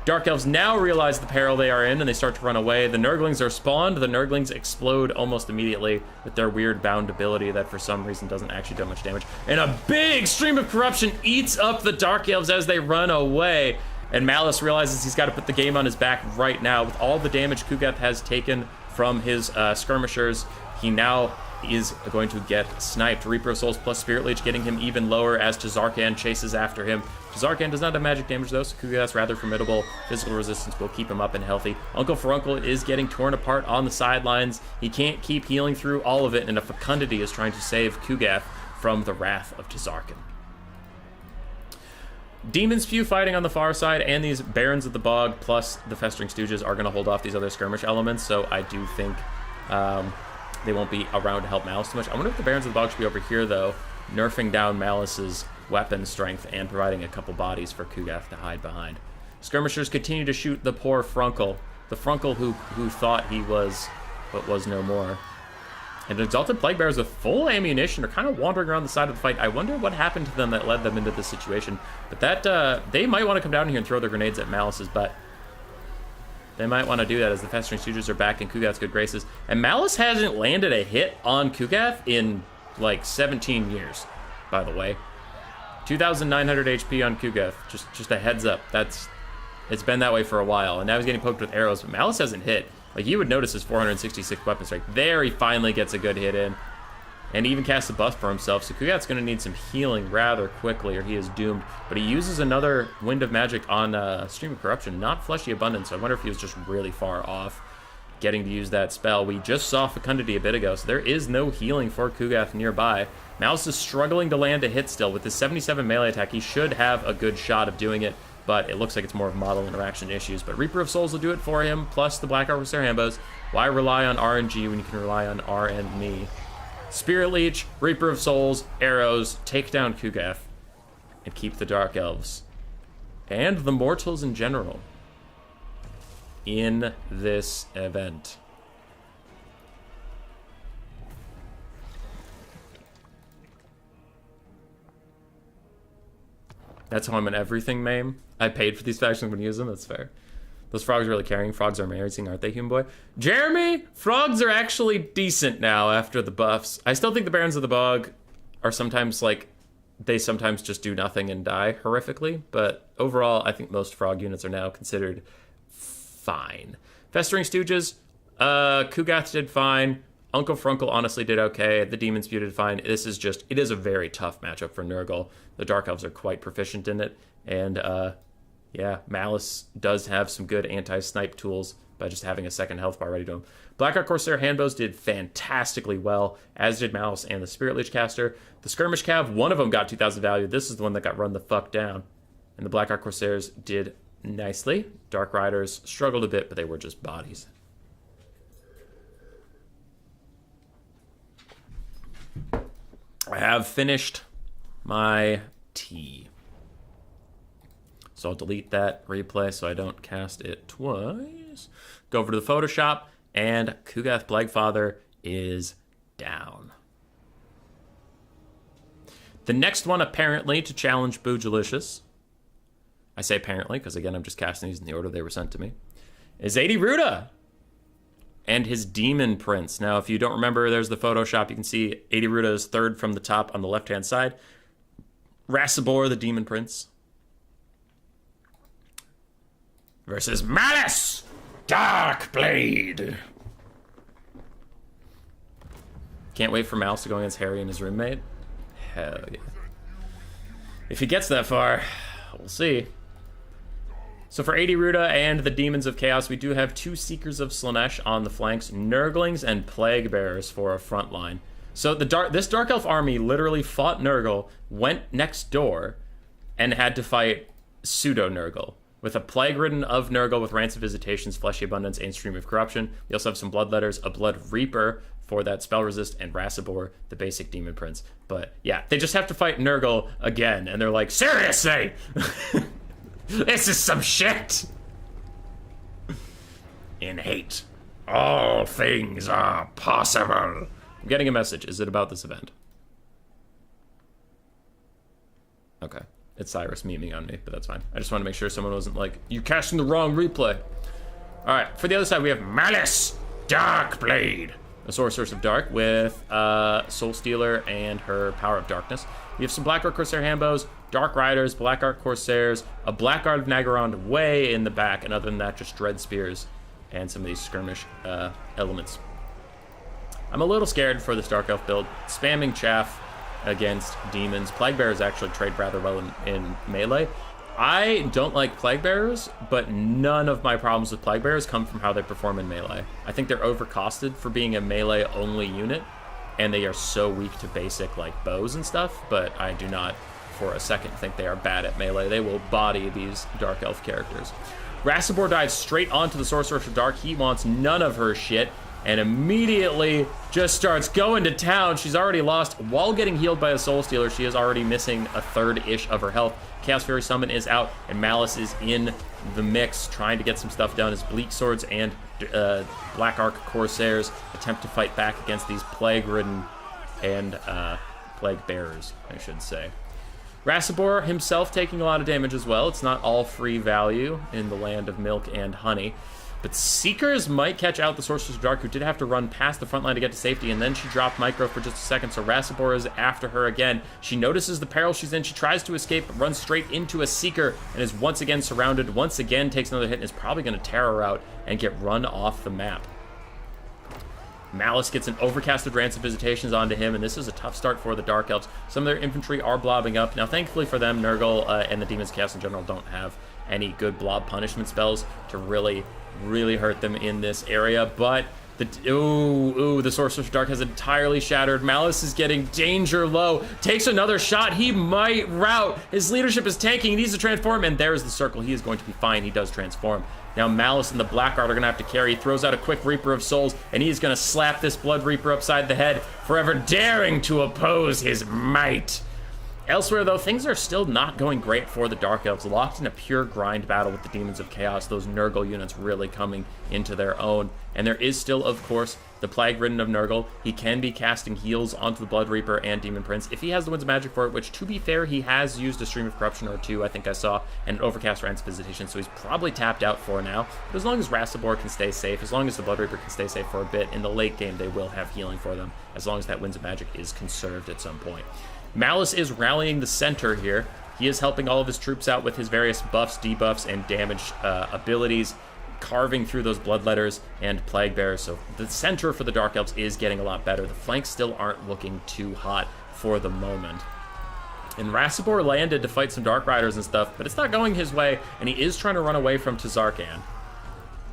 Dark Elves now realize the peril they are in, and they start to run away. The Nurglings are spawned. The Nurglings explode almost immediately with their weird bound ability that for some reason doesn't actually do much damage. And a big stream of corruption eats up the Dark Elves as they run away. And Malus realizes he's got to put the game on his back right now. With all the damage Kugath has taken from his skirmishers, he now is going to get sniped. Reaper of Souls plus Spirit Leech getting him even lower as Tazarkan chases after him. Tazarkan does not have magic damage though, so Kugath's rather formidable. Physical resistance will keep him up and healthy. Uncle Frunkle is getting torn apart on the sidelines. He can't keep healing through all of it, and a Fecundity is trying to save Kugath from the wrath of Tazarkan. Demon Spew fighting on the far side, and these Barons of the Bog plus the Festering Stooges are going to hold off these other skirmish elements, so I do think they won't be around to help Malus too much. I wonder if the Barons of the Bog should be over here, though, nerfing down Malus's weapon strength and providing a couple bodies for Kugath to hide behind. Skirmishers continue to shoot the poor Frunkle, the Frunkle who thought he was, but was no more. And Exalted Plague Bears with full ammunition are kind of wandering around the side of the fight. I wonder what happened to them that led them into this situation. But that, they might want to come down here and throw their grenades at Malus's butt. They might want to do that as the Festering Stooges are back in Kugath's good graces. And Malus hasn't landed a hit on Kugath in, like, 17 years, by the way. 2,900 HP on Kugath. Just a heads up. It's been that way for a while. And now he's getting poked with arrows, but Malus hasn't hit. Like, you would notice his 466 weapon strike. There, he finally gets a good hit in. And he even casts a buff for himself, so Kugath's going to need some healing rather quickly, or he is doomed. But he uses another Wind of Magic on Stream of Corruption, not Fleshy Abundance, so I wonder if he was just really far off getting to use that spell. We just saw Fecundity a bit ago, so there is no healing for Kugath nearby. Malus is struggling to land a hit still. With his 77 melee attack, he should have a good shot of doing it, but it looks like it's more of model interaction issues. But Reaper of Souls will do it for him, plus the Black Corsair Hambos. Why rely on RNG when you can rely on R and me? Spirit Leech, Reaper of Souls, arrows, take down Kugath, and keep the Dark Elves. And the Mortals in general in this event. That's how I'm an everything meme. I paid for these factions, I'm going to use them, that's fair. Those frogs are really carrying. Frogs are amazing, aren't they, human boy? Jeremy, frogs are actually decent now after the buffs. I still think the Barons of the Bog are sometimes like, they sometimes just do nothing and die horrifically, but overall, I think most frog units are now considered fine. Festering Stooges, Kugath did fine. Uncle Frunkle honestly did okay. The Demon Spew did fine. This is just, it is a very tough matchup for Nurgle. The Dark Elves are quite proficient in it, and yeah, Malus does have some good anti-snipe tools by just having a second health bar ready to him. Black Corsair Handbows did fantastically well, as did Malus and the Spirit Lich Caster. The Skirmish Cav, one of them got 2,000 value. This is the one that got run the fuck down. And the Black Corsairs did nicely. Dark Riders struggled a bit, but they were just bodies. I have finished my tea. So I'll delete that replay so I don't cast it twice. Go over to the Photoshop, and Kugath Plaguefather is down. The next one, apparently, to challenge Boojalicious, I say apparently because, again, I'm just casting these in the order they were sent to me, is Ruda and his Demon Prince. Now, if you don't remember, there's the Photoshop. You can see Ruda is third from the top on the left-hand side. Rasibor, the Demon Prince, versus Malus, Darkblade. Can't wait for Malus to go against Harry and his roommate. Hell yeah. If he gets that far, we'll see. So for Ruda and the Demons of Chaos, we do have two Seekers of Slaanesh on the flanks, Nurglings and Plague Bearers for a front line. So this Dark Elf army literally fought Nurgle, went next door, and had to fight pseudo-Nurgle, with a Plague-ridden of Nurgle with Rants of Visitations, Fleshy Abundance, and Stream of Corruption. We also have some Bloodletters, a Blood Reaper for that spell resist, and Rasibor, the basic Demon Prince. But yeah, they just have to fight Nurgle again, and they're like, seriously? This is some shit! In hate, all things are possible. I'm getting a message. Is it about this event? Okay. It's Cyrus memeing on me, but that's fine. I just want to make sure someone wasn't like, you're casting the wrong replay. Alright, for the other side, we have Malus, Darkblade, a Sorceress of Dark with Soul Stealer and her Power of Darkness. We have some Blackguard Corsair Hambos, Dark Riders, Blackguard Corsairs, a Blackguard of Naggarond way in the back, and other than that, just Dread Spears and some of these skirmish elements. I'm a little scared for this Dark Elf build. Spamming Chaff against demons. Plague Bearers actually trade rather well in melee. I don't like Plague Bearers, but none of my problems with Plague Bearers come from how they perform in melee. I think they're overcosted for being a melee-only unit, and they are so weak to basic like bows and stuff, but I do not for a second think they are bad at melee. They will body these Dark Elf characters. Rasibor dives straight onto the Sorceress of Dark. He wants none of her shit, and immediately just starts going to town. She's already lost. While getting healed by a Soul Stealer, she is already missing a third-ish of her health. Chaos Fury Summon is out, and Malus is in the mix, trying to get some stuff done as Bleak Swords and Black Arc Corsairs attempt to fight back against these Plague-ridden and Plague Bearers, I should say. Rasibor himself taking a lot of damage as well. It's not all free value in the land of milk and honey. But Seekers might catch out the Sorceress of Dark, who did have to run past the front line to get to safety, and then she dropped Micro for just a second, so Rasibor is after her again. She notices the peril she's in, she tries to escape, but runs straight into a Seeker, and is once again surrounded, once again takes another hit, and is probably going to tear her out and get run off the map. Malus gets an overcasted Rants of Visitations onto him, and this is a tough start for the Dark Elves. Some of their infantry are blobbing up. Now, thankfully for them, Nurgle and the Demon's Chaos in general don't have any good blob punishment spells to really hurt them in this area, but The Sorcerer's Dark has entirely shattered. Malus is getting danger low. Takes another shot. He might rout. His leadership is tanking. He needs to transform, and there's the circle. He is going to be fine. He does transform. Now Malus and the Blackguard are going to have to carry. He throws out a quick Reaper of Souls, and he's going to slap this Blood Reaper upside the head, forever daring to oppose his might. Elsewhere, though, things are still not going great for the Dark Elves. Locked in a pure grind battle with the Demons of Chaos, those Nurgle units really coming into their own. And there is still, of course, the Plague-Ridden of Nurgle. He can be casting heals onto the Blood Reaper and Demon Prince if he has the Winds of Magic for it, which, to be fair, he has used a Stream of Corruption or two, I think I saw, and an Overcast Rant's Visitation, so he's probably tapped out for now. But as long as Rastabor can stay safe, as long as the Blood Reaper can stay safe for a bit, in the late game they will have healing for them, as long as that Winds of Magic is conserved at some point. Malus is rallying the center here. He is helping all of his troops out with his various buffs, debuffs, and damage abilities, carving through those Bloodletters and Plague Bearers. So the center for the Dark Elves is getting a lot better. The flanks still aren't looking too hot for the moment. And Rastabor landed to fight some Dark Riders and stuff, but it's not going his way, and he is trying to run away from Tazarkan,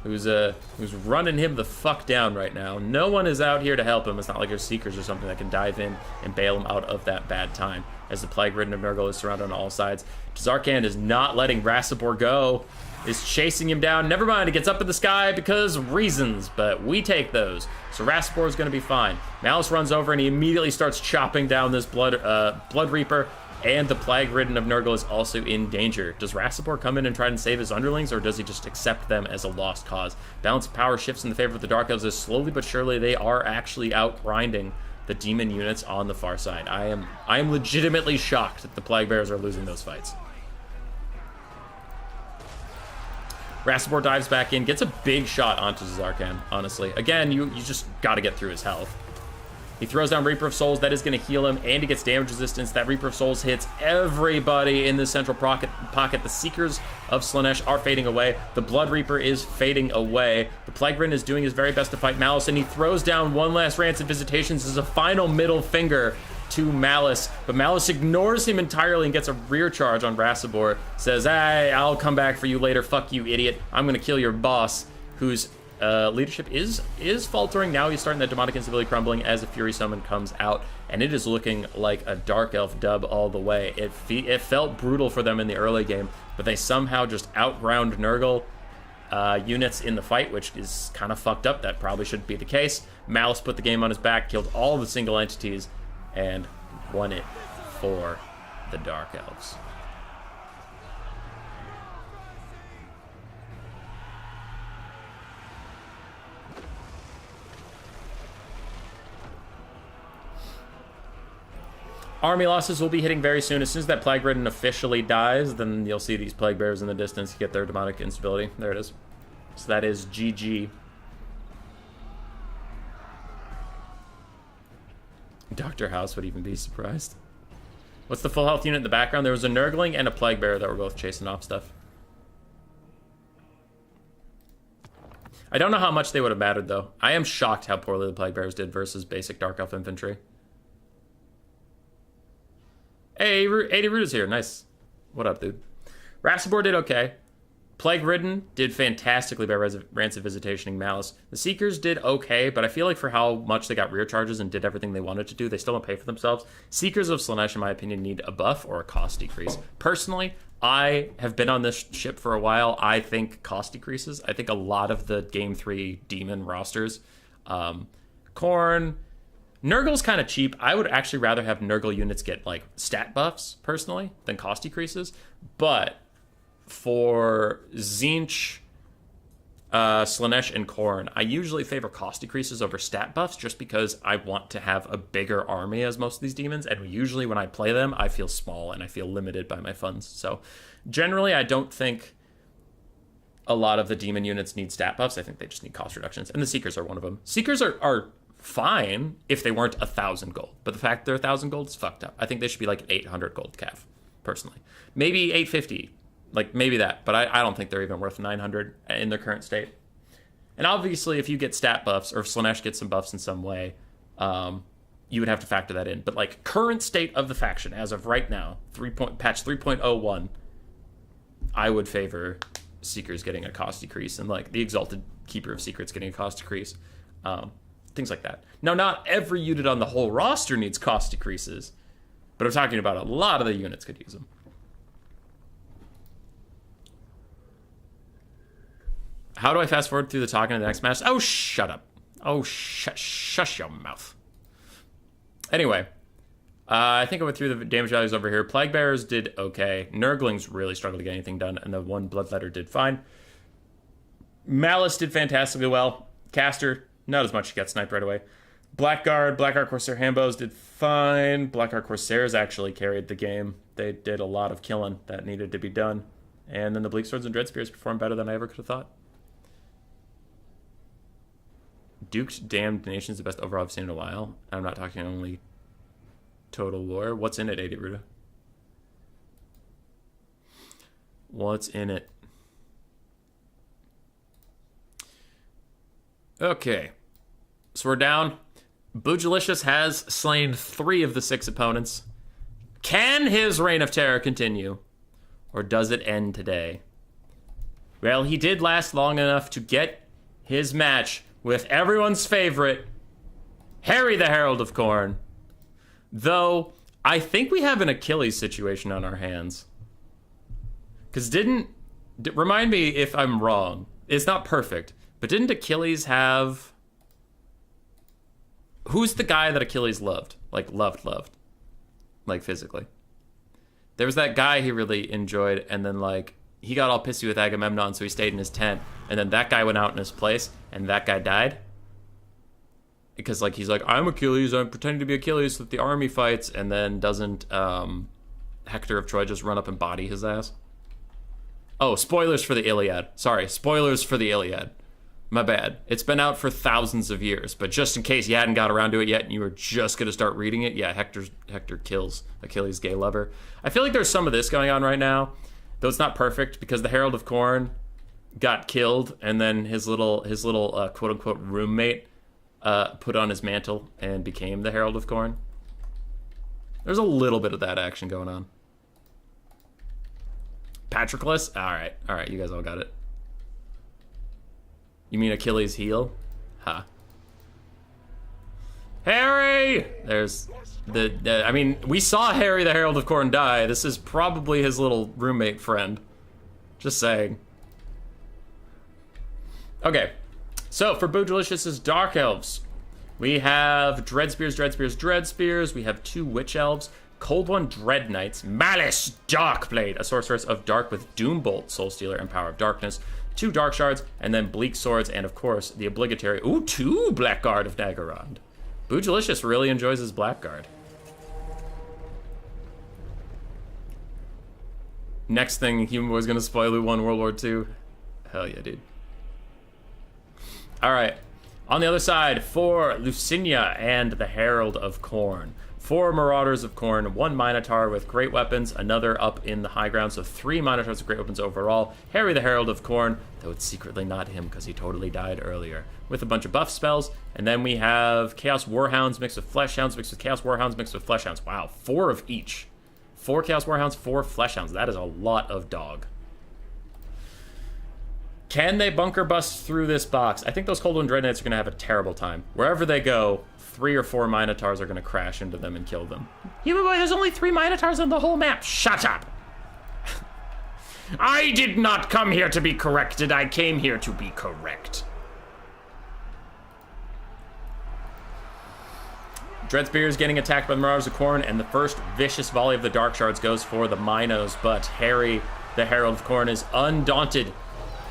who's running him the fuck down right now. No one is out here to help him. It's not like there's Seekers or something that can dive in and bail him out of that bad time, as the Plague-Ridden of Nurgle is surrounded on all sides. Tazarkan is not letting Rastabor go, is chasing him down. Never mind, he gets up in the sky because reasons, but we take those. So Rastabor is going to be fine. Malus runs over and he immediately starts chopping down this Blood Reaper, and the Plague-Ridden of Nurgle is also in danger. Does Rastabor come in and try and save his underlings, or does he just accept them as a lost cause? Balance of power shifts in the favor of the Dark Elves as slowly but surely they are actually out-grinding the demon units on the far side. I am legitimately shocked that the Plague Bearers are losing those fights. Rastabor dives back in, gets a big shot onto Tazarkan, honestly. Again, you just gotta get through his health. He throws down Reaper of Souls. That is going to heal him, and he gets damage resistance. That Reaper of Souls hits everybody in the central pocket. The Seekers of Slaanesh are fading away. The Blood Reaper is fading away. The Plague-Ridden is doing his very best to fight Malus, and he throws down one last Rancid Visitations as a final middle finger to Malus. But Malus ignores him entirely and gets a rear charge on Rastabor. Says, hey, I'll come back for you later. Fuck you, idiot. I'm going to kill your boss, who's leadership is faltering. Now he's starting that demonic instability crumbling as a Fury Summon comes out, and it is looking like a Dark Elf dub all the way. It felt brutal for them in the early game, but they somehow just outground Nurgle units in the fight, which is kind of fucked up. That probably shouldn't be the case. Malus put the game on his back, killed all the single entities, and won it for the Dark Elves. Army losses will be hitting very soon. As soon as that Plague-Ridden officially dies, then you'll see these Plague Bearers in the distance get their demonic instability. There it is. So that is GG. Dr. House would even be surprised. What's the full health unit in the background? There was a Nurgling and a Plague Bearer that were both chasing off stuff. I don't know how much they would have mattered, though. I am shocked how poorly the Plague Bearers did versus basic Dark Elf infantry. Hey, 80 Root is here. Nice. What up, dude? Rastabor did okay. Plague-Ridden did fantastically by Rancid Visitationing Malus. The Seekers did okay, but I feel like for how much they got rear charges and did everything they wanted to do, they still don't pay for themselves. Seekers of Slaanesh, in my opinion, need a buff or a cost decrease. Personally, I have been on this ship for a while. I think cost decreases. I think a lot of the Game 3 Demon rosters, Khorne, Nurgle's kind of cheap. I would actually rather have Nurgle units get, like, stat buffs, personally, than cost decreases. But for Tzeentch, Slaanesh, and Khorne, I usually favor cost decreases over stat buffs just because I want to have a bigger army as most of these demons, and usually when I play them, I feel small and I feel limited by my funds. So generally, I don't think a lot of the demon units need stat buffs. I think they just need cost reductions, and the Seekers are one of them. Seekers are fine if they weren't 1,000 gold, but the fact they're 1,000 gold is fucked up. I think they should be like an 800 gold calf, personally. Maybe 850, like maybe that, but I don't think they're even worth 900 in their current state. And obviously, if you get stat buffs, or if Slaanesh gets some buffs in some way, you would have to factor that in. But like current state of the faction, as of right now, patch 3.01, I would favor Seekers getting a cost decrease, and like the Exalted Keeper of Secrets getting a cost decrease. Things like that. Now, not every unit on the whole roster needs cost decreases, but I'm talking about a lot of the units could use them. How do I fast forward through the talking to the next match? Oh, shut up. Oh, shush your mouth. Anyway, I think I went through the damage values over here. Plague Bearers did okay. Nurglings really struggled to get anything done, and the one Bloodletter did fine. Malus did fantastically well. Caster, not as much, got sniped right away. Blackguard Corsair Hambos did fine. Blackguard Corsairs actually carried the game. They did a lot of killing that needed to be done. And then the Bleak Swords and Dread Spears performed better than I ever could have thought. Duked Damned Nation is the best overall I've seen in a while. I'm not talking only total lore. What's in it, AD Ruda? What's in it? Okay. So we're down. Boojilicious has slain 3 of the 6 opponents. Can his reign of terror continue? Or does it end today? Well, he did last long enough to get his match with everyone's favorite, Harry the Herald of Khorne. Though, I think we have an Achilles situation on our hands. Because remind me if I'm wrong. It's not perfect. But didn't Achilles have... Who's the guy that Achilles loved? Like, loved. Like, physically. There was that guy he really enjoyed, and then, like, he got all pissy with Agamemnon, so he stayed in his tent. And then that guy went out in his place, and that guy died. Because, like, he's like, I'm Achilles, I'm pretending to be Achilles so that the army fights, and then doesn't Hector of Troy just run up and body his ass? Oh, spoilers for the Iliad. Sorry, spoilers for the Iliad. My bad. It's been out for thousands of years, but just in case you hadn't got around to it yet and you were just going to start reading it, yeah, Hector kills Achilles' gay lover. I feel like there's some of this going on right now, though it's not perfect because the Herald of Khorne got killed and then his little quote-unquote roommate put on his mantle and became the Herald of Khorne. There's a little bit of that action going on. Patroclus? All right, you guys all got it. You mean Achilles' heel? Huh. Harry! There's I mean, we saw Harry the Herald of Khorne die. This is probably his little roommate friend. Just saying. Okay. So, for Boojilicious' Dark Elves, we have Dread Spears. We have 2 Witch Elves. Cold One Dread Knights. Malus Darkblade, a sorceress of dark with Doombolt, Soul Stealer, and Power of Darkness. 2 Dark Shards, and then Bleak Swords, and of course, the obligatory, 2 Blackguard of Naggarond. Boojilicious really enjoys his Blackguard. Next thing, Human Boy's gonna spoil who won World War II. Hell yeah, dude. Alright, on the other side, for Lucinia and the Herald of Khorne. 4 Marauders of Khorne, 1 Minotaur with great weapons, another up in the high ground, so 3 Minotaurs with great weapons overall. Harry the Herald of Khorne, though it's secretly not him because he totally died earlier, with a bunch of buff spells. And then we have Chaos Warhounds mixed with Fleshhounds, mixed with Chaos Warhounds, mixed with Fleshhounds. Wow, 4 of each. 4 Chaos Warhounds, 4 Fleshhounds. That is a lot of dog. Can they bunker bust through this box? I think those Cold One Dread Knights are going to have a terrible time. Wherever they go, 3 or 4 Minotaurs are going to crash into them and kill them. Human Boy, there's only 3 Minotaurs on the whole map. Shut up! I did not come here to be corrected. I came here to be correct. Dread Spears getting attacked by the Marauders of Khorne, and the first vicious volley of the Dark Shards goes for the Minos, but Harry, the Herald of Khorne, is undaunted.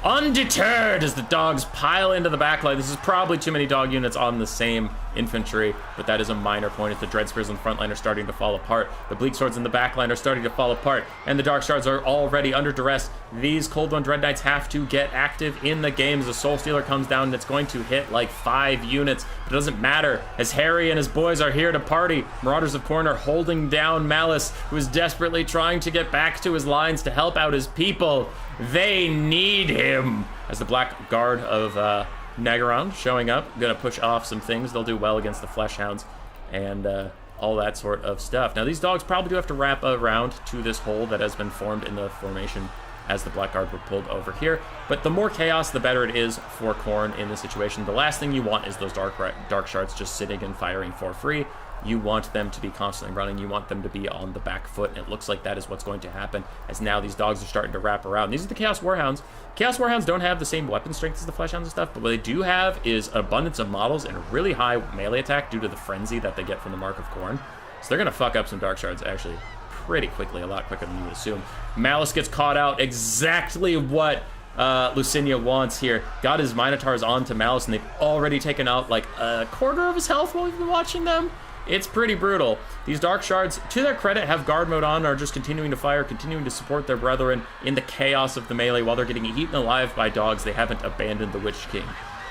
Undeterred as the dogs pile into the backline. This is probably too many dog units on the same infantry, but that is a minor point as the Dread Spears in the front line are starting to fall apart. The Bleak Swords in the back line are starting to fall apart, and the Dark Shards are already under duress. These Cold One Dread Knights have to get active in the game as the Soul Stealer comes down and it's going to hit like 5 units. But it doesn't matter as Harry and his boys are here to party. Marauders of Khorne are holding down Malus, who is desperately trying to get back to his lines to help out his people. They need him. As the Blackguard of Naggarond showing up, gonna push off some things. They'll do well against the Fleshhounds and all that sort of stuff. Now these dogs probably do have to wrap around to this hole that has been formed in the formation as the Blackguard were pulled over here. But the more chaos, the better it is for Khorne in this situation. The last thing you want is those dark shards just sitting and firing for free. You want them to be constantly running. You want them to be on the back foot, and it looks like that is what's going to happen, as now these dogs are starting to wrap around. These are the Chaos Warhounds. Chaos Warhounds don't have the same weapon strength as the Fleshhounds and stuff, but what they do have is an abundance of models and a really high melee attack due to the frenzy that they get from the Mark of Khorne. So they're going to fuck up some dark shards, actually, pretty quickly, a lot quicker than you would assume. Malus gets caught out, exactly what Lucinia wants here. Got his Minotaurs onto Malus, and they've already taken out like a quarter of his health while we've been watching them. It's pretty brutal. These Dark Shards, to their credit, have guard mode on, are just continuing to fire, continuing to support their brethren in the chaos of the melee while they're getting eaten alive by dogs. They haven't abandoned the Witch King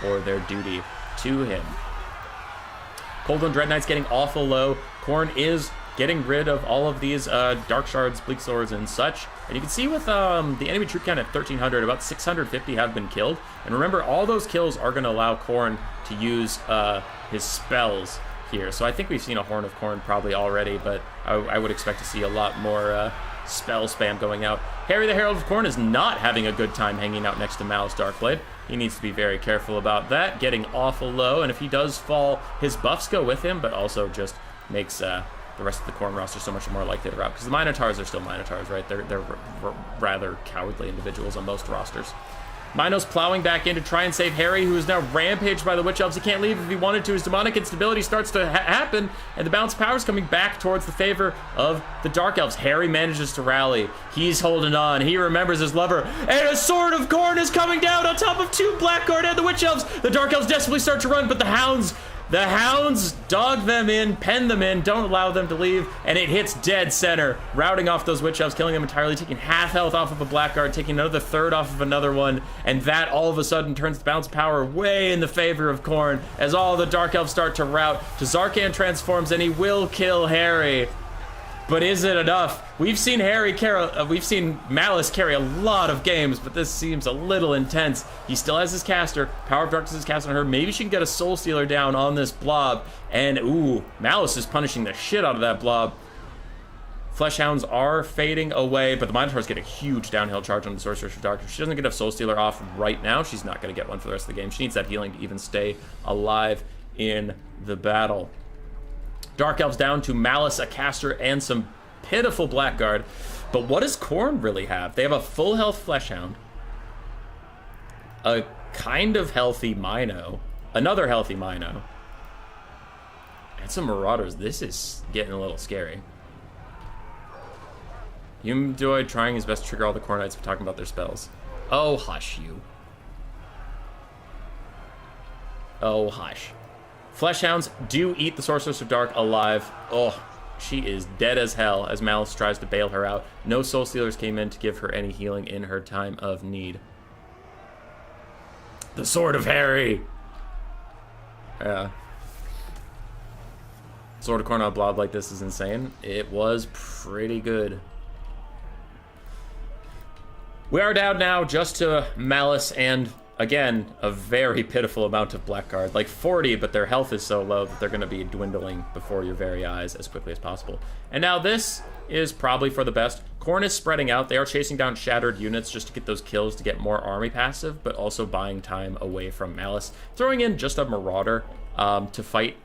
or their duty to him. Coldstone Dread Knight's getting awful low. Khorne is getting rid of all of these Dark Shards, Bleak Swords, and such. And you can see with the enemy troop count at 1,300, about 650 have been killed. And remember, all those kills are going to allow Khorne to use his spells here. So I think we've seen a Horn of Khorne probably already, but I would expect to see a lot more spell spam going out. Harry the Herald of Khorne is not having a good time hanging out next to Malus Darkblade. He needs to be very careful about that, getting awful low, and if he does fall, his buffs go with him, but also just makes the rest of the Khorne roster so much more likely to rout, because the Minotaurs are still Minotaurs, right? They're rather cowardly individuals on most rosters. Minos plowing back in to try and save Harry, who is now rampaged by the Witch Elves. He can't leave if he wanted to. His demonic instability starts to happen, and the balance of power is coming back towards the favor of the Dark Elves. Harry manages to rally. He's holding on. He remembers his lover, and a Sword of Khorne is coming down on top of two Blackguard and the Witch Elves. The Dark Elves desperately start to run, but the Hounds dog them in, pen them in, don't allow them to leave, and it hits dead center, routing off those Witch Elves, killing them entirely, taking half health off of a Blackguard, taking another third off of another one, and that all of a sudden turns the balance of power way in the favor of Khorne, as all the Dark Elves start to rout. Zarkan transforms, and he will kill Harry. But is it enough? We've seen Malus carry a lot of games, but this seems a little intense. He still has his caster. Power of Darkness is cast on her. Maybe she can get a Soul Stealer down on this blob. And, ooh, Malus is punishing the shit out of that blob. Fleshhounds are fading away, but the Minotaurs get a huge downhill charge on the Sorceress of Darkness. If she doesn't get a Soul Stealer off right now, she's not going to get one for the rest of the game. She needs that healing to even stay alive in the battle. Dark Elves down to Malus, a caster, and some pitiful Blackguard. But what does Khorne really have? They have a full health Fleshhound, a kind of healthy Mino, another healthy Mino, and some Marauders. This is getting a little scary. Humanoid trying his best to trigger all the Khorne Knights for talking about their spells. Oh, hush you. Oh, hush. Fleshhounds do eat the Sorceress of Dark alive. Oh, she is dead as hell as Malus tries to bail her out. No Soul Stealers came in to give her any healing in her time of need. The Sword of Harry! Yeah. Sword of Khorne on a blob like this is insane. It was pretty good. We are down now just to Malus and, again, a very pitiful amount of Blackguard. Like 40, but their health is so low that they're going to be dwindling before your very eyes as quickly as possible. And now this is probably for the best. Khorne is spreading out. They are chasing down shattered units just to get those kills to get more army passive, but also buying time away from Malus. Throwing in just a Marauder to fight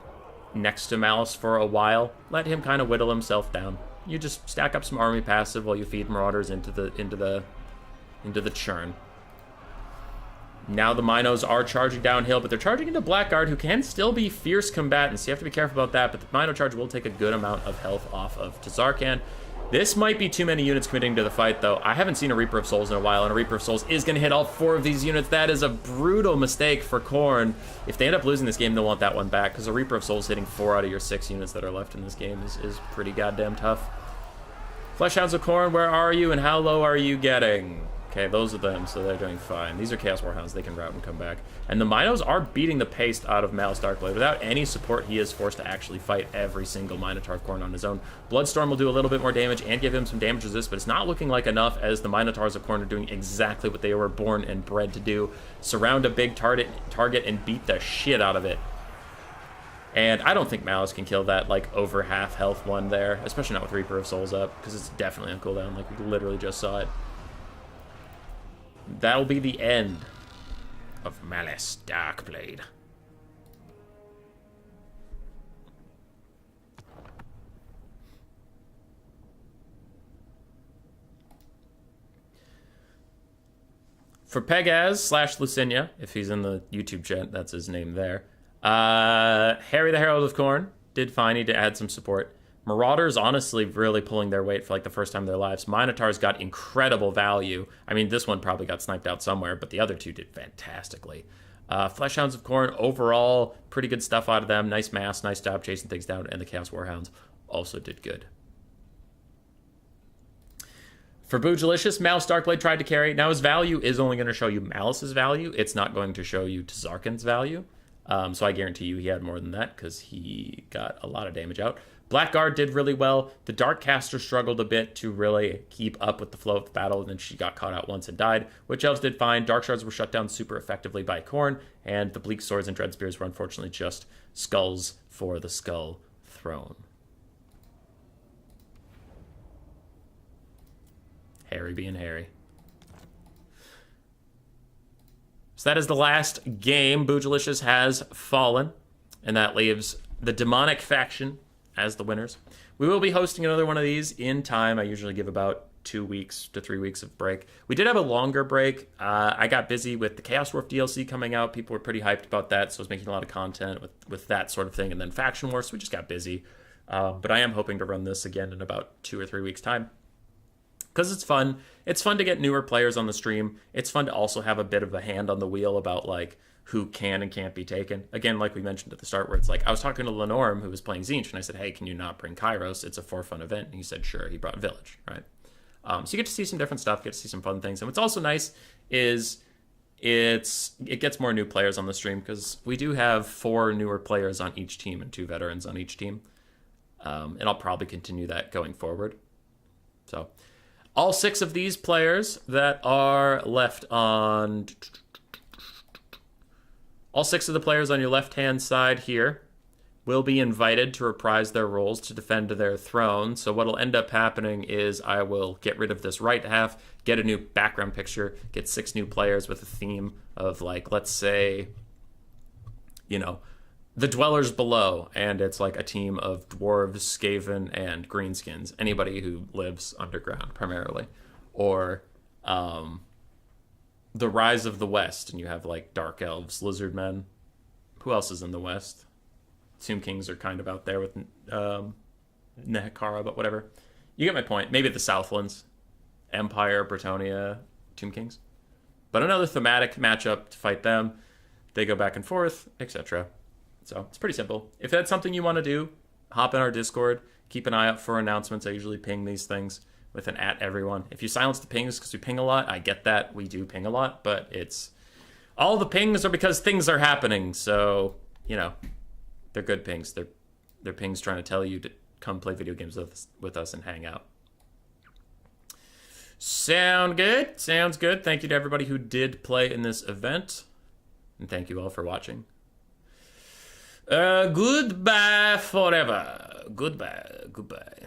next to Malus for a while. Let him kind of whittle himself down. You just stack up some army passive while you feed Marauders into the churn. Now the Minos are charging downhill, but they're charging into Blackguard, who can still be fierce combatants. You have to be careful about that, but the Mino charge will take a good amount of health off of Zarkan. This might be too many units committing to the fight, though. I haven't seen a Reaper of Souls in a while, and a Reaper of Souls is going to hit all 4 of these units. That is a brutal mistake for Khorne. If they end up losing this game, they'll want that one back, because a Reaper of Souls hitting 4 out of your 6 units that are left in this game is pretty goddamn tough. Fleshhounds of Khorne, where are you, and how low are you getting? Okay, those are them, so they're doing fine. These are Chaos Warhounds. They can route and come back. And the Minos are beating the pace out of Malus Darkblade. Without any support, he is forced to actually fight every single Minotaur of Khorne on his own. Bloodstorm will do a little bit more damage and give him some damage resist, but it's not looking like enough, as the Minotaurs of Khorne are doing exactly what they were born and bred to do. Surround a big target and beat the shit out of it. And I don't think Malus can kill that, like, over half health one there, especially not with Reaper of Souls up, because it's definitely on cooldown, like we literally just saw it. that'll be the end of Malus Darkblade. For Pegaz/Lucinia, if he's in the YouTube chat, that's his name there. Harry the Herald of Corn did fine. He did add some support. Marauders, honestly, really pulling their weight for like the first time in their lives. Minotaurs got incredible value. I mean, this one probably got sniped out somewhere, but the other two did fantastically. Fleshhounds of Corn, overall, pretty good stuff out of them. Nice mass, nice job chasing things down. And the Chaos Warhounds also did good. For Boojilicious, Malus Darkblade tried to carry. Now his value is only going to show you Malus's value. It's not going to show you Tzarkan's value. So I guarantee you he had more than that because he got a lot of damage out. Blackguard did really well. The Darkcaster struggled a bit to really keep up with the flow of the battle, and then she got caught out once and died. Witch Elves did fine. Dark Shards were shut down super effectively by Khorne, and the Bleak Swords and Dread Spears were unfortunately just skulls for the Skull Throne. Harry being Harry. So that is the last game. Boojilicious has fallen, and that leaves the Demonic faction as the winners. We will be hosting another one of these in time. I usually give about 2 weeks to 3 weeks of break. We did have a longer break. I got busy with the Chaos Dwarf DLC coming out. People were pretty hyped about that, so I was making a lot of content with that sort of thing. And then Faction Wars, so we just got busy. But I am hoping to run this again in about 2 or 3 weeks' time. Because it's fun. It's fun to get newer players on the stream. It's fun to also have a bit of a hand on the wheel about, like, who can and can't be taken. Again, like we mentioned at the start, where it's like, I was talking to Lenorme, who was playing Tzeentch, and I said, hey, can you not bring Kairos? It's a for fun event. And he said, sure. He brought Village, right? So you get to see some different stuff, get to see some fun things. And what's also nice is it gets more new players on the stream, because we do have 4 newer players on each team and 2 veterans on each team. And I'll probably continue that going forward. So all 6 of these players that are left on... All 6 of the players on your left-hand side here will be invited to reprise their roles to defend their throne. So what will end up happening is I will get rid of this right half, get a new background picture, get 6 new players with a theme of, like, let's say, you know, the Dwellers Below, and it's like a team of dwarves, Skaven, and greenskins. Anybody who lives underground, primarily. Or, The Rise of the West, and you have, like, Dark Elves, Lizard Men. Who else is in the West? Tomb Kings are kind of out there with Nehekara, but whatever. You get my point. Maybe the Southlands. Empire, Bretonnia, Tomb Kings. But another thematic matchup to fight them. They go back and forth, etc. So it's pretty simple. If that's something you want to do, hop in our Discord. Keep an eye out for announcements. I usually ping these things with an @everyone. If you silence the pings because we ping a lot, I get that. We do ping a lot, but it's... all the pings are because things are happening. So, you know, they're good pings. They're pings trying to tell you to come play video games with us and hang out. Sound good? Sounds good. Thank you to everybody who did play in this event. And thank you all for watching. Goodbye forever. Goodbye.